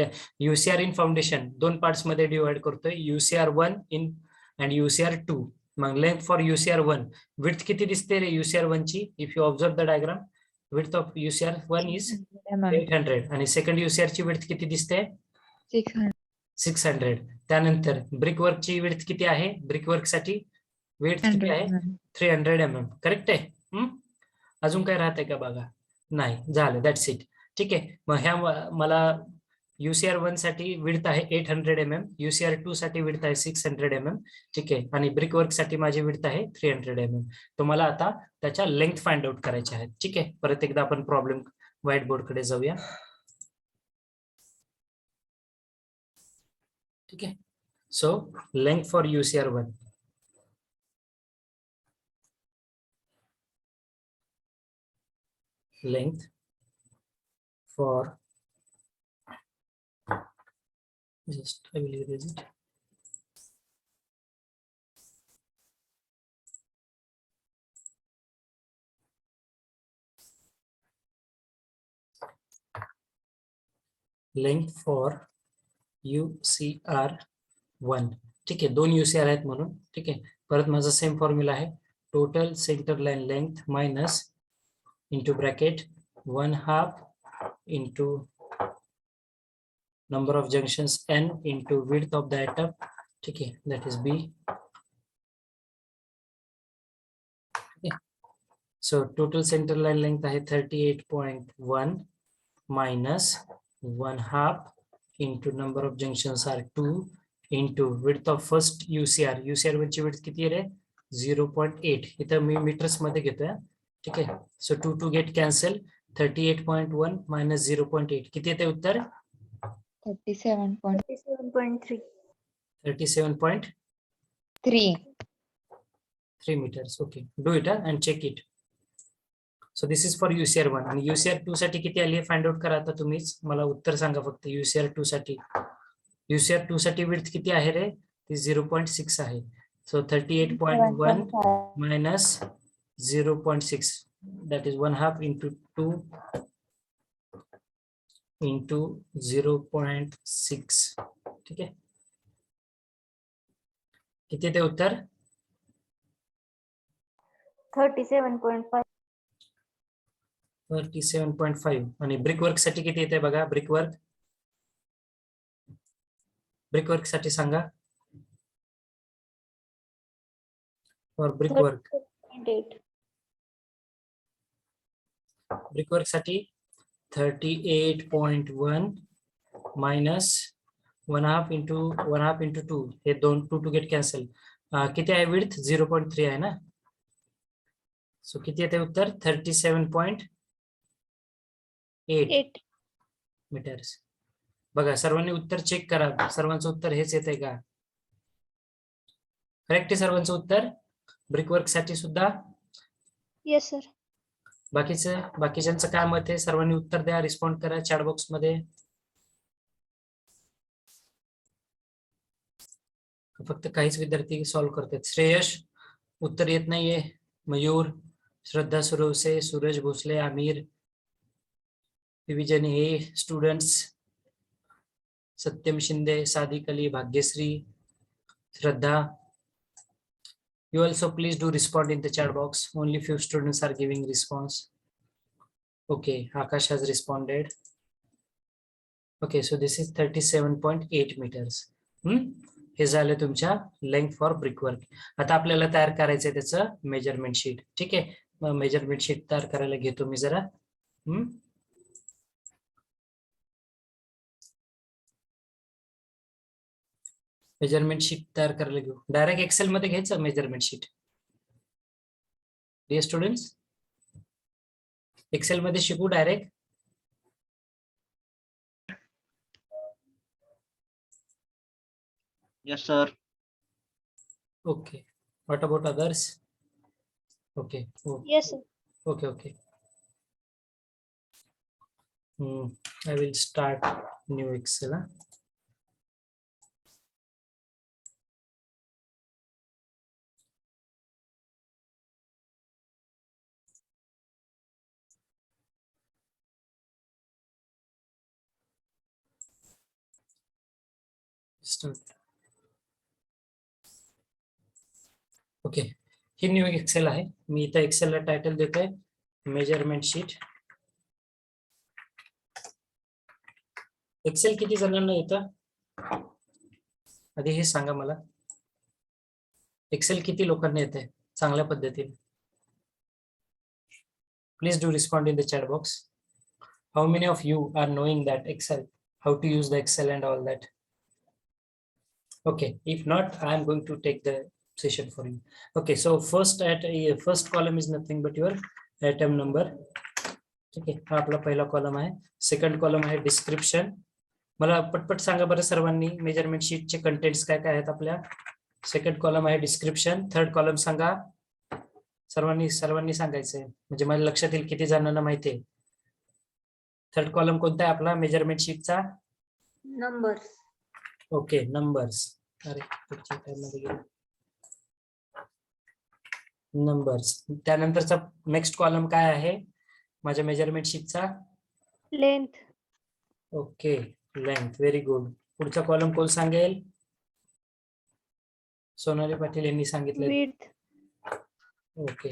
A: UCR इन फाउंडेशन दोन पार्ट्स मध्ये डिवाइड करतोय, UCR 1 in and UCR 2. Mug length for UCR 1, width किती दिसते रे UCR 1 ची? If you observe the diagram, width of UCR 1 is 800 आणि सेकंड UCR ची विड्थ किती दिसते? 600. त्यानंतर ब्रिक वर्क ची विड्थ किती आहे? ब्रिक वर्क साठी विड्थ किती आहे? 300 mm. करेक्ट आहे. अजून काय राहतंय का बघा? नाही, झालं, दॅट्स इट. ठीक आहे, मग ह्या मला UCR 1 साठी विड्थ आहे 800 mm, UCR 2 साठी विड्थ आहे 600 mm. ठीक आहे, आणि ब्रिक वर्क साठी माझी विड्थ आहे 300 mm. तुम्हाला आता त्याच्या लेंथ फाइंड आउट करायच्या आहेत. ठीक आहे, परत एकदा आपण प्रॉब्लेम व्हाईट बोर्ड कडे जाऊया. ठीक आहे, so length for UCR 1. Length for, just I will erase it. Length for UCR 1. ठीक आहे, दोन UCR आहेत म्हणून. ठीक आहे, परत माझा सेम फॉर्म्युला आहे, total centre line length minus into bracket 1/2 into number of junctions n into width of the atom. ठीक है, that is B. Okay. So total center line length आहे 38.1 minus 1/2 into number of junctions are 2 into width of first UCR वरची width किती आहे रे? 0.8. इथं मी metres मध्ये घेतोय. ठीक आहे, सो 2 गेट कॅन्सल. 38.1 minus 0.8 किती येते उत्तर?
B: 37.3.
C: 37.3
A: meters. Okay, do it and check it. So this is for UCR 1 आणि UCR 2 साठी किती आली आहे फाइंड आउट करा आता तुम्हीच, मला उत्तर सांगा फक्त. UCR 2 साठी, UCR 2 साठी विड्थ किती आहे रे? ती 0.6 आहे. सो 38.1 minus 0.6, that is 1/2 into 2 into 0.6. ठीक आहे, किती ते उत्तर?
B: 37.5.
A: 37.5. आणि ब्रिक वर्क साठी किती येते बघा? ब्रिक वर्क साठी सांगा. For brick work
B: 38.
A: Brick work साठी 38.1 minus 1/2 into 2, हे 2 गेट कॅन्सल. किती आहे विड्थ? 0.3 आहे ना. सो किती येते उत्तर? 37.8
B: 8.
A: मीटर्स. बघा सर्वांनी उत्तर चेक करा, सर्वांचं उत्तर हेच येते का? करेक्ट आहे सर्वांचं उत्तर ब्रिक वर्क साठी सुद्धा?
B: Yes, sir.
A: बाकीच्यांचं काय मत आहे? सर्वांनी उत्तर द्या, रिस्पॉन्ड करा चॅट बॉक्स मध्ये. फक्त काहीच विद्यार्थी सॉल्व्ह करतात. श्रेयश उत्तर येत नाहीये. Mayur, Shraddha Suravase, Suraj Bhosale, Aamir, division A students, Satyam Shinde, Sadiq Ali, Bhagyashree, Shraddha. You also please do respond in the chat box. Only few students are giving response. Okay, Akash has responded. Okay, so this is 37.8 meters. हे झालं तुमच्या लेंथ फॉर ब्रिक वर्क. आता आपल्याला तयार करायचंय त्याचं measurement sheet. ठीक आहे, मग measurement sheet तयार करायला घेतो मी जरा. मेजरमेंट शीट तयार करायला घेऊ. डायरेक्ट एक्सेल मध्ये घ्यायचं measurement sheet. Dear students, Excel मध्ये शिकू direct?
D: Yes, sir.
A: Okay. What about others? Okay.
B: Yes, sir.
A: Okay. I will start new Excel. Start. Okay, ही न्यू एक्सेल आहे. मी इथं एक्सेलला टायटल देतोय मेजरमेंट शीट. एक्सेल किती जणांना येतं आधी हे सांगा मला. एक्सेल किती लोकांना येते चांगल्या पद्धतीने? Please do respond in the chat box. How many of you are knowing that Excel, how to use the Excel and all that? Okay, if not, I am going to take the session for you. Okay, so first column is nothing but your item number. ठीक आहे, हा आपला पहिला column आहे. Second column आहे description. मला पटपट सांगा बरं सर्वांनी मेजरमेंट शीटचे कंटेंट्स काय काय आहेत आपल्या. सेकंड कॉलम आहे डिस्क्रिप्शन. थर्ड कॉलम सांगा. सर्वांनी सांगायचंय म्हणजे माझ्या लक्षात येईल किती जणांना माहिती आहे. थर्ड कॉलम कोणता आहे आपला मेजरमेंट शीटचा?
B: Numbers.
A: Okay, numbers. अरे मध्ये गेलो. नंबर्स. त्यानंतरचा नेक्स्ट कॉलम काय आहे माझ्या मेजरमेंट शीटचा?
B: Length.
A: Okay, length. Very good. पुढचा कॉलम कोण सांगेल? सोनाली पाटील यांनी सांगितलं.
B: Width.
A: ओके,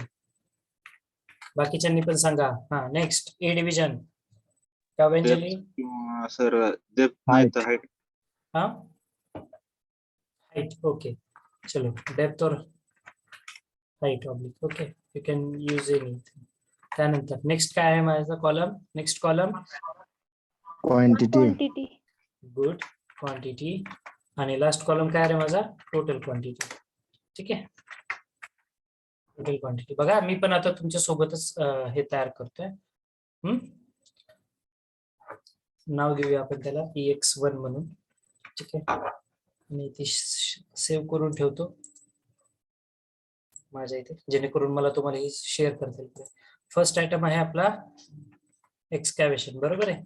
A: बाकीच्यांनी पण सांगा. हा, नेक्स्ट ए डिव्हिजन. काव्यांजली.
D: सर डेप्थ नाही तर हाईट.
A: हाँ, हाइट. ओके, चलो डेप्थ और height oblique. Okay, you can use anything. त्यानंतर नेक्स्ट काय आहे माझा column? Next column
B: Quantity.
A: Good, quantity. आणि लास्ट कॉलम काय आहे माझा? Total quantity. ठीक आहे, टोटल क्वांटिटी. बघा मी पण आता तुमच्या सोबतच हे तयार करतोय. नाव देऊया आपण त्याला EX1 म्हणून. ठीक आहे, आणि ती सेव्ह करून ठेवतो माझ्या इथे, जेणेकरून मला तुम्हाला हे शेअर करता येईल. फर्स्ट आयटम आहे आपला एक्सकॅव्हेशन, बरोबर आहे.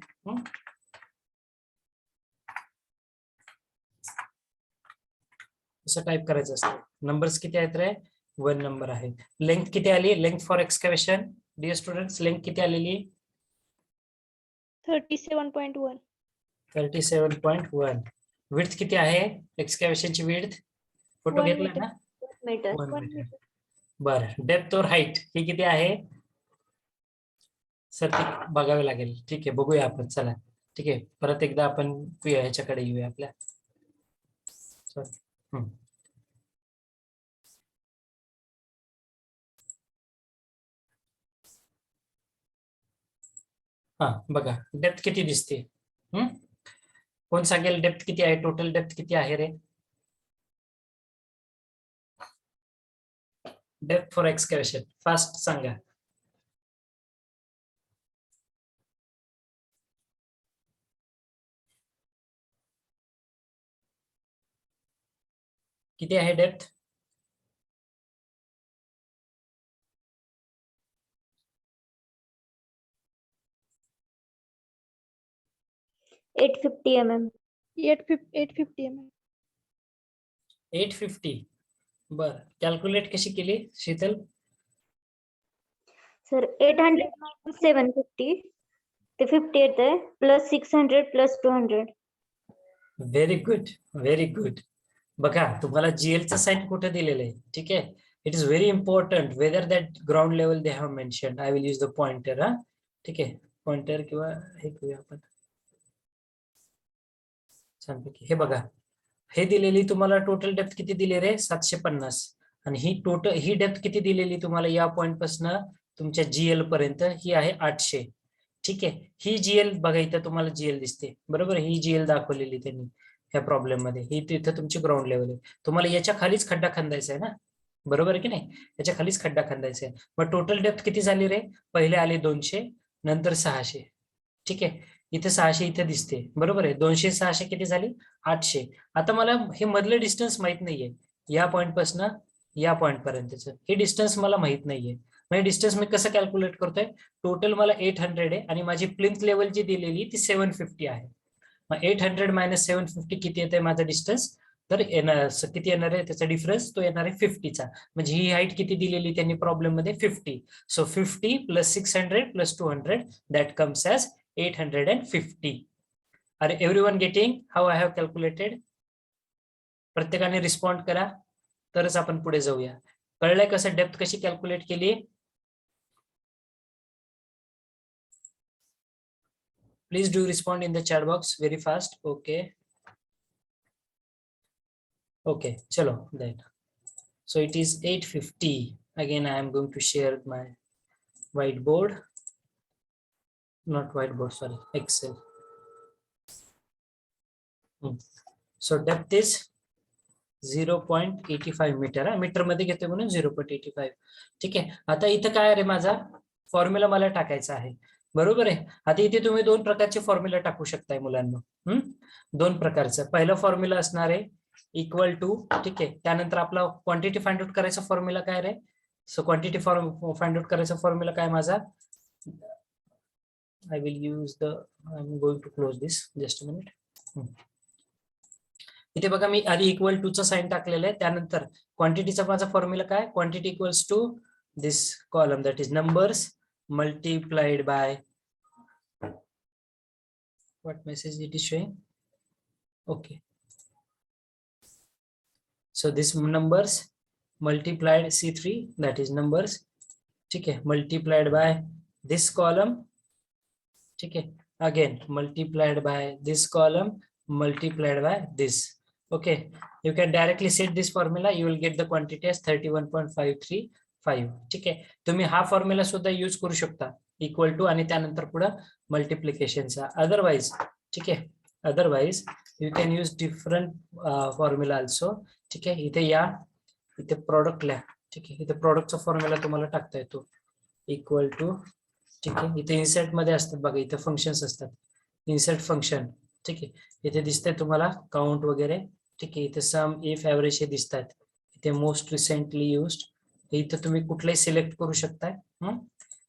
A: असं टाईप करायचं असतं. नंबर्स किती आहेत रे? 1 नंबर आहे. लेंथ किती आली? Length for excavation dear students, length किती आलेली?
B: 37.1.
A: 37.1. विड्थ किती आहे एक्सकॅव्हेशनची विड्थ? फोटो
B: 1
A: घेतला
B: meter.
A: ना?
B: 1 meter.
A: 1
B: 1
A: मीटर.
B: meter.
A: बरं, डेप्थ और हाईट ही किती आहे? सर ती बघावी लागेल. ठीक आहे, बघूया आपण. चला ठीक आहे, परत एकदा आपण ह्याच्याकडे येऊया आपल्या. हा बघा, डेप्थ किती दिसते? कोण सांगेल डेप्थ किती आहे? टोटल डेप्थ किती आहे रे? डेप्थ फॉर एक्सकॅव्हेशन फास्ट सांगा. किती आहे डेप्थ?
B: 850 mm.
C: 850 mm.
A: 850. बर, कॅल्क्युलेट कशी केली शीतल?
B: Sir, 800 minus 750. ते 50 येते plus 600 plus 200.
A: Very good, very good. बघा, तुम्हाला जीएल चं साइन कुठे दिलेलं आहे? ठीक आहे, it is very important whether that ground level they have mentioned. I will use the pointer. हा ठीक आहे, पॉइंटर किंवा हे करूया आपण छानपैकी. हे बघा, हे दिलेली तुम्हाला टोटल डेप्थ किती दिली रे? 750. आणि ही डेप्थ किती दिलेली तुम्हाला या पॉइंट पासून तुमच्या जीएल पर्यंत? ही आहे 800. ठीक आहे, ही जीएल बघा, इथं तुम्हाला जीएल दिसते, बरोबर. ही जीएल दाखवलेली त्यांनी ह्या प्रॉब्लेम मध्ये. ही तिथं तुमची ग्राउंड लेवल आहे. तुम्हाला याच्या खालीच खड्डा खंदायचा आहे ना, बरोबर आहे की नाही? याच्या खालीच खड्डा खंदायचा आहे. मग टोटल डेप्थ किती झाली रे? पहिले आले 200, नंतर 600. ठीक आहे, इथे 600 इथे दिसते, बरोबर आहे. 200 600 किती झाली? 800. आता मला हे मधलं डिस्टन्स माहित नाहीये, या पॉइंट पासून या पॉइंट पर्यंतच हे डिस्टन्स मला माहित नाहीये. मग डिस्टन्स मी कसं कॅल्क्युलेट करतोय? टोटल मला 800 आहे आणि माझी प्लिंथ लेवल जी दिलेली ती 750 आहे. मग 800 मायनस 750 किती येते माझं डिस्टन्स? तर किती येणार आहे त्याचा डिफरन्स? तो येणार आहे 50चा. म्हणजे ही हाईट किती दिलेली त्यांनी प्रॉब्लेम मध्ये? 50. सो 50 plus 600 plus 200 that comes as 850. Are everyone getting how I have calculated? प्रत्येकाने रिस्पॉन्ड करा, तरच आपण पुढे जाऊया. कळलंय कसं डेप्थ कशी कॅल्क्युलेट केली? Please do respond in the chat box very fast. Okay, chalo then. So it is 850. Again, I am going to share my whiteboard. Not whiteboard, sorry, Excel. So depth is 0.85 metre. Metre मध्ये घेतोय म्हणून 0.85. ठीक आहे, आता इथं काय रे, माझा फॉर्म्युला मला टाकायचा आहे, बरोबर आहे. आता इथे तुम्ही 2 प्रकारचे फॉर्म्युला टाकू शकताय मुलांना. 2 प्रकारचं. पहिलं फॉर्म्युला असणार आहे इक्वल टू, ठीक आहे. त्यानंतर आपला क्वांटिटी फाइंड आउट करायचा फॉर्म्युला काय रे? सो क्वांटिटी फाइंड आउट करायचा फॉर्म्युला काय माझा? I will use the, I'm going to close this, just a minute. इथे बघा, मी आधी इक्वल टू चा साइन टाकलेला आहे. त्यानंतर क्वांटिटीचा माझा फॉर्म्युला काय? Quantity equals to this column, that is numbers multiplied by what message it is showing. Okay, so this numbers multiplied C3, that is numbers, ठीक है, multiplied by this column, ठीक है, again multiplied by this column multiplied by this. Okay, you can directly set this formula, you will get the quantity as 31.535. ठीक आहे, तुम्ही हा formula सुद्धा use करू शकता, इक्वल टू आणि त्यानंतर पुढे मल्टिप्लिकेशनचा. अदरवाइज, ठीक आहे, otherwise you can use different formula also. ठीक आहे, इथे या, इथे प्रोडक्ट लिहा. ठीक आहे, इथे प्रोडक्टचा फॉर्म्युला तुम्हाला टाकता येतो, इक्वल टू. ठीक आहे, इथे इन्सर्ट मध्ये असतात बघा, इथे फंक्शन्स असतात, इन्सर्ट फंक्शन. ठीक आहे, इथे दिसतंय तुम्हाला काउंट वगैरे. ठीक आहे, इथे सम, इफ, एव्हरेज हे दिसतात. इथे मोस्ट रिसेंटली युज्ड, इथे तुम्ही कुठलाही सिलेक्ट करू शकताय.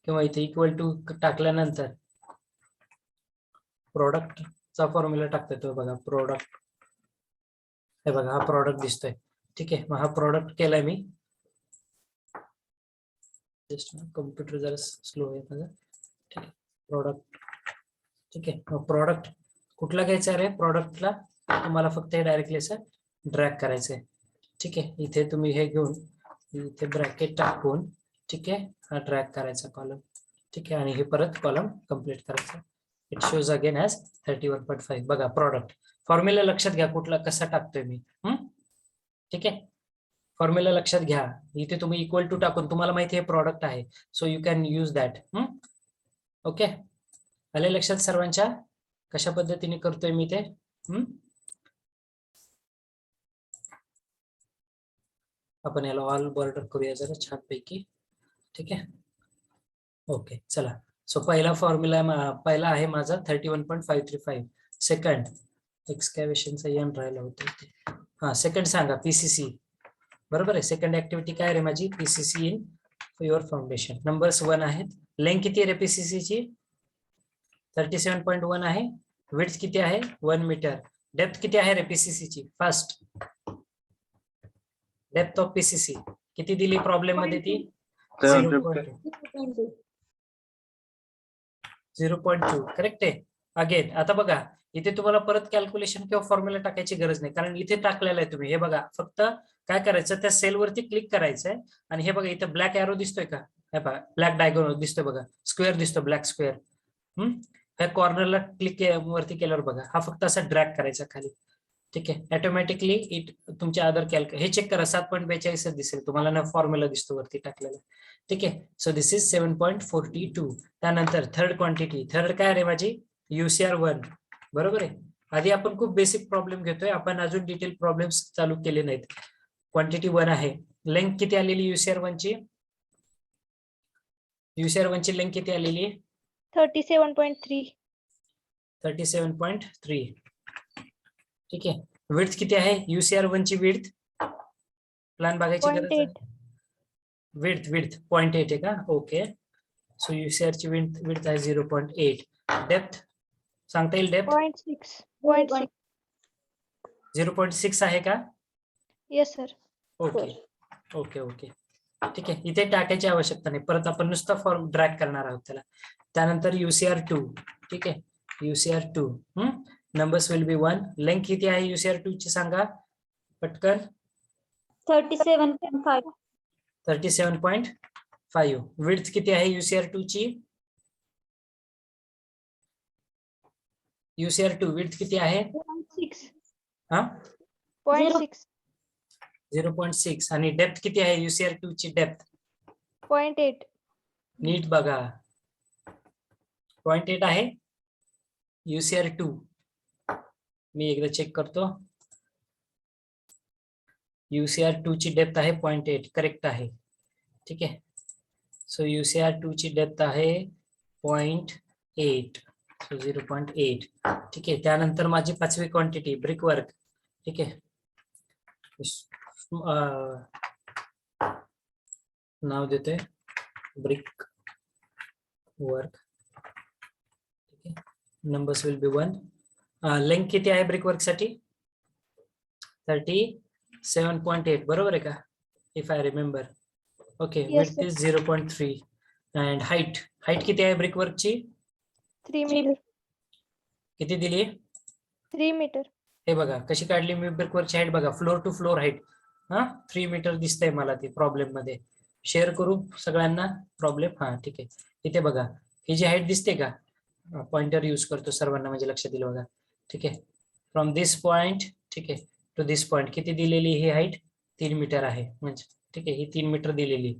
A: किंवा इथे इक्वल टू टाकल्यानंतर प्रोडक्टचा फॉर्म्युला टाकतोय तो बघा, प्रोडक्ट. हे बघा हा प्रॉडक्ट दिसतोय. ठीक आहे, मग हा प्रॉडक्ट केलाय मी. जस्ट कम्प्युटर जरा स्लो आहे माझा. ठीक आहे, प्रॉडक्ट. ठीक आहे, मग प्रॉडक्ट कुठला घ्यायचा आहे? प्रॉडक्टला तुम्हाला फक्त हे डायरेक्टली असं ड्रॅग करायचंय. ठीक आहे, इथे तुम्ही हे घेऊन इथे ब्रॅकेट टाकून, ठीक आहे, हा ड्रॅग करायचा कॉलम. ठीक आहे, आणि हे परत कॉलम कम्प्लीट करायचं. It shows again as 31.5. बघा प्रॉडक्ट फॉर्म्युला लक्षात घ्या कुठला कसा टाकतोय मी. ठीक आहे, फॉर्म्युला लक्षात घ्या. इथे तुम्ही इक्वल टू टाकून, तुम्हाला माहिती आहे प्रॉडक्ट आहे, so you can use that. Okay, आले लक्षात सर्वांच्या कशा पद्धतीने करतोय मी ते. आपण याला ऑल बॉर्डर करूया जरा छानपैकी. ठीक आहे, ओके चला. सो पहिला फॉर्म्युला पहिला आहे माझा 31.535. सेकंड एक्सकॅव्हेशनचा एन राहिला होता. हा सेकंड सांगा, पीसीसी. बरोबर आहे, सेकंड ऍक्टिव्हिटी काय रे माझी? PCC in your foundation. Numbers 1 आहेत. लेंथ किती आहे रे पीसीसी ची? 37.1 आहे. विड्थ किती आहे? 1 मीटर. डेप्थ किती आहे रे पीसीसी ची? फर्स्ट डेप्थ ऑफ पीसीसी किती दिली प्रॉब्लेम मध्ये ती?
D: 750.
A: 0.2. करेक्ट आहे. अगेन आता बघा इथे तुम्हाला परत कॅल्क्युलेशन किंवा फॉर्म्युला टाकायची गरज नाही, कारण इथे टाकलेलं आहे तुम्ही. हे बघा फक्त काय करायचं, त्या सेल वरती क्लिक करायचंय आणि हे बघा इथे ब्लॅक एरो दिसतोय का? हे बघा ब्लॅक डायगोनल दिसतोय बघा, स्क्वेअर दिसतो, ब्लॅक स्क्वेअर. ह्या कॉर्नरला क्लिक वरती केल्यावर बघा हा फक्त असा ड्रॅग करायचा खाली. ठीक आहे, ऑटोमॅटिकली इट तुमच्या अदर हे चेक करा 7.42 दिसेल तुम्हाला ना, फॉर्म्युला दिसतो वरती टाकलेला. ठीक आहे, सो दिस इज 7.42. त्यानंतर थर्ड क्वांटिटी, थर्ड काय रे माझी? UCR 1. बरोबर आहे. आधी आपण खूप बेसिक प्रॉब्लेम घेतोय, आपण अजून डिटेल प्रॉब्लेम्स चालू केले नाहीत. क्वांटिटी 1 आहे. लेंथ किती आलेली UCR 1 ची? UCR 1 ची लेंथ किती आलेली?
C: 37.3.
A: 37.3. ठीक आहे, विड्थ किती आहे UCR 1 ची? विड्थ प्लॅन बघायची गरज आहे.
C: 0.8.
A: विड्थ 0.8 आहे का? ओके, सो UCR ची विड्थ आहे 0.8. डेप्थ सांगता येईल? डेप्थ
C: 0.6.
A: 0.6 आहे का?
C: Yes, sir.
A: Okay okay okay. ठीक आहे, इथे टाकायची आवश्यकता नाही, परत आपण नुसता फॉर्म ड्रॅग करणार आहोत त्याला. त्यानंतर UCR 2. ठीक आहे, UCR 2 numbers will be 1. Length किती आहे UCR 2 ची सांगा पटकन?
B: 37.5.
A: 37.5. विड्थ किती आहे UCR 2 ची? UCR 2 विड्थ किती आहे?
C: 0.6.
A: हा
C: 0.6.
A: 0.6. आणि डेप्थ किती आहे UCR 2 ची? डेप्थ
C: 0.8.
A: नीट बघा, 0.8 आहे UCR 2. मी एकदा चेक करतो. UCR 2 ची डेप्थ आहे 0.8. करेक्ट आहे. ठीक आहे, सो UCR 2 ची डेप्थ आहे 0.8. सो 0.8. ठीक आहे, त्यानंतर माझी पाचवी क्वांटिटी ब्रिक वर्क. ठीक आहे, नाव देतोय ब्रिक वर्क. ठीक आहे, नंबर्स विल बी 1. लेंथ किती आहे ब्रिक वर्क साठी? 37.8. बरोबर आहे का? If I remember. Okay,
C: Yes,
A: width is 0.3. And height किती आहे ब्रिक वर्क ची?
C: 3 meter.
A: किती दिली?
C: 3 meter.
A: हे बघा कशी काढली मी ब्रिक वर्कची हाईट बघा, floor to floor height. 3 metre दिसतंय मला ती प्रॉब्लेम मध्ये. शेअर करू सगळ्यांना प्रॉब्लेम. हा ठीक आहे, इथे बघा ही जी हाईट दिसते का? पॉइंटर यूज करतो सर्वांना म्हणजे लक्षात दिलं बघा. ठीक आहे, फ्रॉम दिस पॉइंट, ठीक आहे, टू दिस पॉइंट किती दिलेली? ही हाईट 3 मीटर आहे म्हणजे. ठीक आहे, ही 3 मीटर दिलेली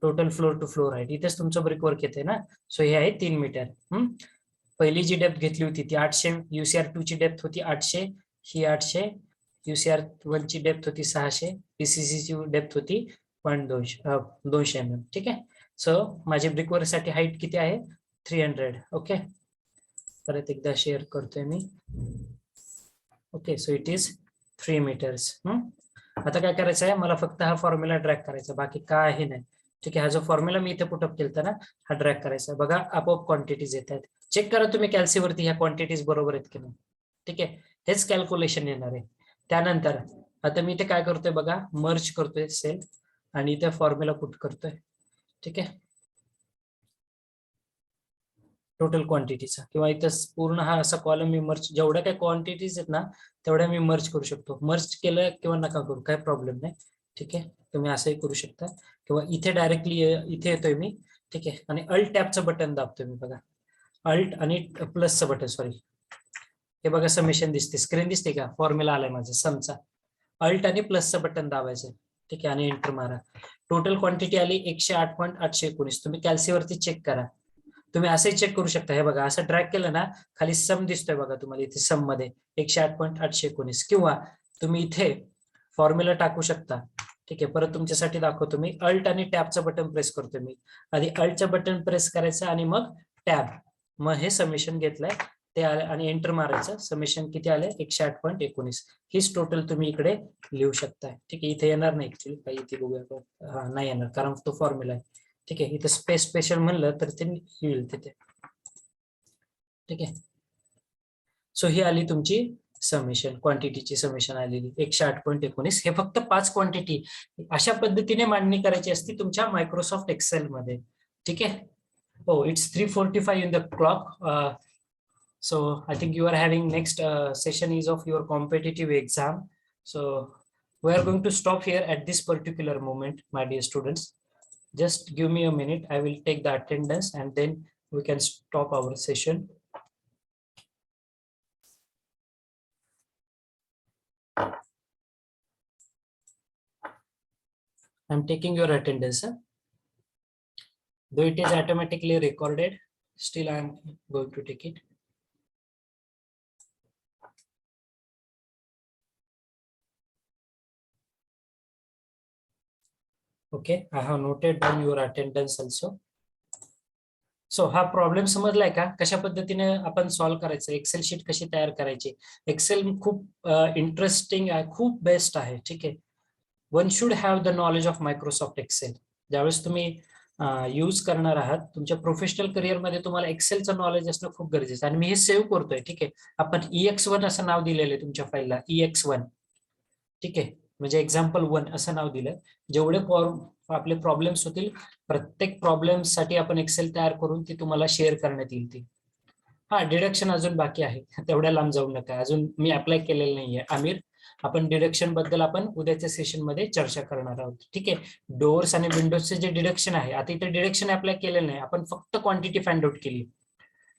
A: total floor to floor height. इथेच तुमचं ब्रिक वर्क येते ना, सो हे आहे 3 मीटर. पहिली जी डेप्थ घेतली होती ती 800. UCR 2 ची डेप्थ होती 800, ही 800. UCR 1 ची डेप्थ होती 600. PCC ची डेप्थ होती 200 mm. ठीक आहे, सो माझी ब्रिक वर्क साठी हाईट किती आहे? 300. ओके, परत एकदा शेअर करतोय मी. Okay, so it is 3 meters. आता काय करायचं आहे मला? फक्त हा फॉर्म्युला ड्रॅग करायचा, बाकी काही नाही. ठीक आहे. हा जो फॉर्म्युला मी इथे पुटअप केलता ना, हा ड्रॅग करायचा. बघा आपोआप क्वांटिटीज येत आहेत. चेक करा तुम्ही कॅल्सीवरती ह्या क्वांटिटीज बरोबर आहेत की नाही. ठीक आहे, हेच कॅल्क्युलेशन येणार आहे. त्यानंतर आता मी इथे काय करतोय बघा, मर्ज करतोय सेल आणि इथे फॉर्म्युला पुट करतोय. ठीक आहे, टोटल क्वांटिटीचा, किंवा इथं पूर्ण हा असा कॉलम मी मर्ज, जेवढ्या काही क्वांटिटीज आहेत ना तेवढ्या मी मर्ज करू शकतो. मर्ज केलं किंवा नका करू, काय प्रॉब्लेम नाही. ठीक आहे, तुम्ही असंही करू शकता, किंवा इथे डायरेक्टली इथे येतोय मी. ठीक आहे, आणि अल्ट टॅबचं बटन दाबतोय मी. बघा अल्ट आणि प्लसचं बटन, सॉरी, हे बघा समेशन दिसते, स्क्रीन दिसते का, फॉर्म्युला आलाय माझा समचा. अल्ट आणि प्लसचं बटन दाबायचं. ठीक आहे, आणि एंटर मारा. टोटल क्वांटिटी आली 108.819. तुम्ही कॅल्सीवरती चेक करा. तुम्ही असे चेक करू शकता. हे बघा असं ड्रॅग केलं ना, खाली सम दिसतोय बघा तुम्हाला इथे, सम मध्ये 108.819. किंवा तुम्ही इथे फॉर्म्युला टाकू शकता. ठीक आहे, परत तुमच्यासाठी दाखवतो मी. अल्ट आणि टॅबचं बटन प्रेस करतो मी. आधी अल्टचं बटन प्रेस करायचं आणि मग टॅब, मग हे समेशन घेतलंय ते आलं आणि एंटर मारायचं. समेशन किती आले, 108.19. हीच टोटल तुम्ही इकडे लिहू शकताय. ठीक आहे, इथे येणार नाही ऍक्च्युली, काही इथे बघूया. हा नाही येणार कारण तो फॉर्म्युला आहे. ठीक आहे, इथे स्पेस स्पेशल म्हणलं तर ते येईल तिथे. ठीक आहे, सो ही आली तुमची समेशन, क्वांटिटीची समेशन आलेली 108.19. हे फक्त 5 क्वांटिटी अशा पद्धतीने मांडणी करायची असती तुमच्या मायक्रोसॉफ्ट एक्सेल मध्ये. ठीक आहे. Oh, it's 3:45 in the clock. So I think you are having next session is of your competitive exam. So we are going to stop here at this particular moment, my dear students. Just give me a minute. I will take the attendance and then we can stop our session. I'm taking your attendance. Though it is automatically recorded, still I am going to take it. Okay, I have noted down your attendance also. सो हा problem समजलाय का, कशा पद्धतीने आपण solve करायचं, Excel sheet कशी तयार करायची. Excel खूप इंटरेस्टिंग आहे, खूप बेस्ट आहे. ठीक आहे, one should have the knowledge of Microsoft Excel. ज्यावेळेस तुम्ही यूज करणार आहात तुमच्या प्रोफेशनल करिअर मध्ये, तुम्हाला एक्सेलचं नॉलेज असणं खूप गरजेचं आहे. आणि मी हे सेव्ह करतोय. ठीक आहे, आपण EX1 असं नाव दिलेलं आहे तुमच्या फाईलला, EX1. ठीक आहे, म्हणजे एक्झाम्पल 1 असं नाव दिलं. जेवढे आपले प्रॉब्लेम्स होतील, प्रत्येक प्रॉब्लेम साठी आपण एक्सेल तयार करून ती तुम्हाला शेअर करण्यात येईल ती. हा, डिडक्शन अजून बाकी आहे, तेवढ्या लांब जाऊ नका, अजून मी अप्लाय केलेलं नाहीये आमिर. आपण डिडक्शन बद्दल आपण उद्याच्या सेशन मध्ये चर्चा करणार आहोत. ठीक आहे, डोअर्स आणि विंडोजचे जे डिडक्शन आहे, आता इथे डिडक्शन अप्लाय केलेलं नाही, आपण फक्त क्वांटिटी फाइंड आउट केली.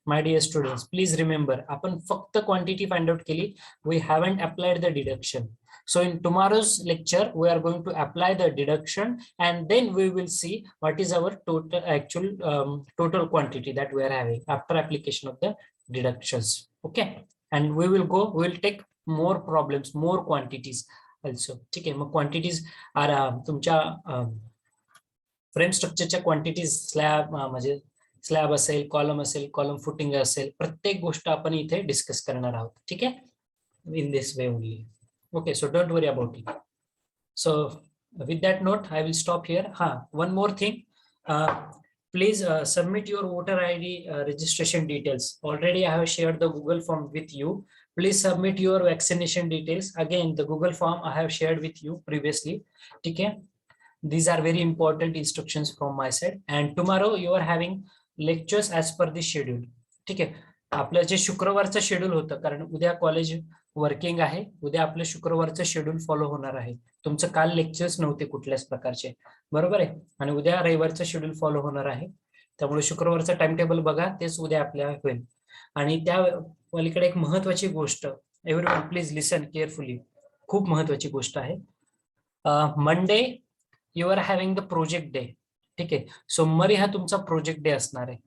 A: My dear students, please remember, आपण फक्त क्वांटिटी फाइंड आउट केली. We haven't applied the deduction. So in tomorrow's lecture, we are going to apply the deduction and then we will see what is our total actual total quantity that we are having after application of the deductions. Okay, and we will take more problems, more quantities also. ठीक आहे, मग quantities are तुमच्या frame स्ट्रक्चरच्या quantities slab म्हणजे slab असेल, column असेल, column footing असेल, प्रत्येक गोष्ट आपण इथे डिस्कस करणार आहोत. ठीक आहे, in this way only. Okay, so don't worry about it. So with that note, I will stop here. One more thing. Please submit your voter ID registration details. Already I have shared the Google form with you. Please submit your vaccination details. Again, the Google form I have shared with you previously. Okay. These are very important instructions from my side. And tomorrow you are having lectures as per the schedule. ठीक आहे, आपलं जे शुक्रवारचं schedule होतं, कारण उद्या college working आहे, उद्या आपलं शुक्रवारचं schedule follow होणार आहे. तुमचं काल लेक्चर्स नव्हते कुठल्याच प्रकारचे, बरोबर आहे, आणि उद्या रविवारचं शेड्यूल फॉलो होणार आहे. त्यामुळे शुक्रवारचं टाइम टेबल बघा, तेच उद्या आपल्या होईल. आणि त्या पलीकडे एक महत्वाची गोष्ट, एव्हरीवन प्लीज लिसन केअरफुली, खूप महत्वाची गोष्ट आहे. Monday you are having the project day. ठीक आहे, सोमवारी हा तुमचा प्रोजेक्ट डे असणार आहे.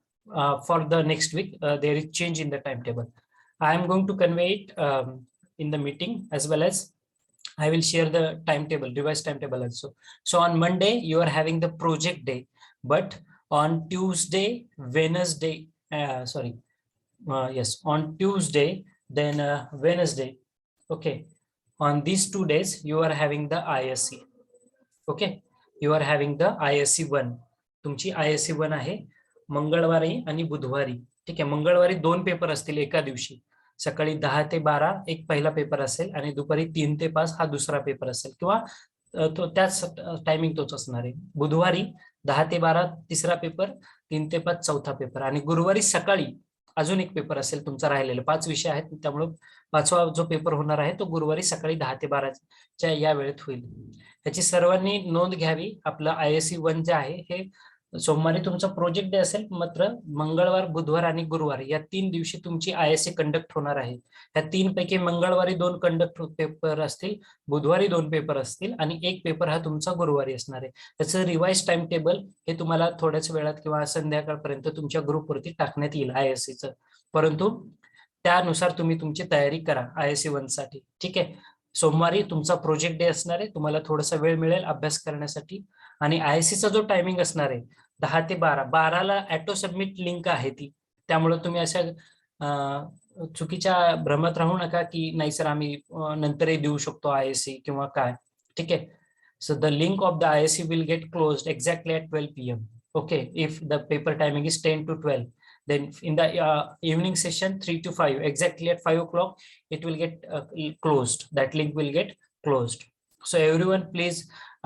A: For the next week there is change in the time table. I am going to convey it in the meeting, as well as I will share the timetable, revised timetable also. So on Monday you are having the project day, but on Tuesday, Wednesday, yes, on Tuesday, then Wednesday, okay, on these 2 days you are having the ISC. Okay, you are having the ISC 1. तुमची ISC 1 आहे मंगळवारी आणि बुधवारी. ठीक आहे, मंगळवारी 2 paper असतील एका दिवशी. सकाळी 10 ते 12 एक पहिला पेपर असेल आणि दुपारी 3 ते 5 हा दुसरा पेपर असेल, किंवा तो त्याच टायमिंग तोच असणार आहे. बुधवारी 10 ते 12 तिसरा पेपर, 3 ते 5 चौथा पेपर, आणि गुरुवारी सकाळी अजून एक पेपर असेल तुमचा राहिलेला. 5 विषय आहेत, त्यामुळे 5वा जो पेपर होणार आहे तो गुरुवारी सकाळी 10 ते 12च्या या वेळेत होईल. याची सर्वांनी नोंद घ्यावी. आपलं ISC 1 जे आहे हे सोमवारी तुमचा प्रोजेक्ट डे असेल, मात्र मंगळवार, बुधवार आणि गुरुवार या 3 दिवशी तुमची ISC कंडक्ट होणार आहे. या 3 पैकी मंगळवारी 2 कंडक्ट पेपर असतील, बुधवारी 2 पेपर असतील आणि 1 पेपर हा तुमचा गुरुवारी असणार आहे. त्याचं रिवाइज टाइम टेबल हे तुम्हाला थोड्याच वेळात किंवा संध्याकाळपर्यंत तुमच्या ग्रुपवरती टाकण्यात येईल ISCचं. परंतु त्यानुसार तुम्ही तुमची तयारी करा ISC 1 साठी. ठीक आहे, सोमवारी तुमचा प्रोजेक्ट डे असणार आहे, तुम्हाला थोडासा वेळ मिळेल अभ्यास करण्यासाठी. आणि ISCचा जो टायमिंग असणार आहे 10 ते 12ला ऑटो सबमिट लिंक आहे ती. त्यामुळे तुम्ही अशा चुकीच्या भ्रमात राहू नका की नाही सर आम्ही नंतरही देऊ शकतो ISC किंवा काय. ठीक आहे, so the link of the ISC will get closed exactly at 12 PM. Okay, if the paper timing is 10 to 12, then in the evening session 3 to 5, exactly at 5 o'clock, it will get closed. That link will get closed. So everyone, please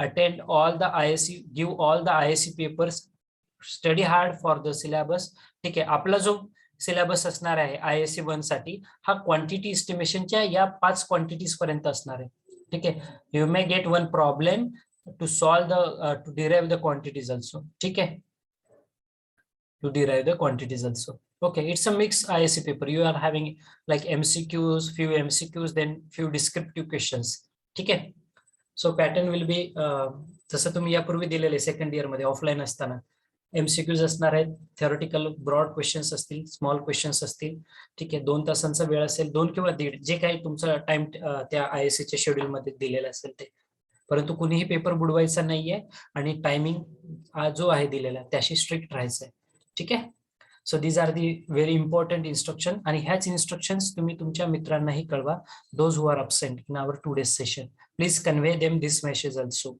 A: attend all the ISC, give all the ISC papers, study hard for the syllabus. ठीक आहे, आपला जो syllabus असणार आहे ISC 1 साठी हा quantity एस्टिमेशनच्या या 5 quantities पर्यंत असणार आहे. ठीक आहे, you may get one problem to solve the to derive the quantities also. ठीक है, to derive the quantities also. Okay, it's a mixed ISC paper. You are having like MCQs, few MCQs, then few descriptive questions. ठीक है, so pattern will be जसं तुम्ही यापूर्वी दिलेले second year मध्ये offline असताना MCQs असणार आहेत, theoretical ब्रॉड क्वेश्चन्स असतील, स्मॉल क्वेश्चन्स असतील. ठीक आहे, 2 तासांचा वेळ असेल, 2 किंवा 1.5 जे काही तुमचा टाइम त्या ISC च्या शेड्यूल मध्ये दिलेला असेल ते. परंतु कुणीही पेपर बुडवायचा नाहीये आणि टायमिंग जो आहे दिलेला त्याशी स्ट्रिक्ट राहायचं आहे. ठीक आहे, so these are the very important instruction, आणि ह्याच इन्स्ट्रक्शन्स तुम्ही तुमच्या मित्रांनाही कळवा. Those who are absent in our today's session, please convey them this message also.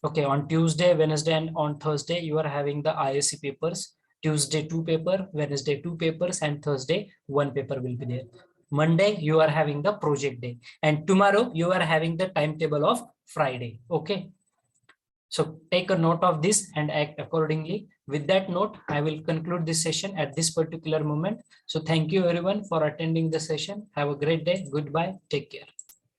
A: Okay, on Tuesday, Wednesday and on Thursday you are having the ISC papers. Tuesday 2 paper, Wednesday 2 papers, and Thursday 1 paper will be there. Monday you are having the project day, and tomorrow you are having the timetable of Friday. Okay, so take a note of this and act accordingly. With that note, I will conclude this session at this particular moment. So thank you everyone for attending the session. Have a great day. Goodbye, take care.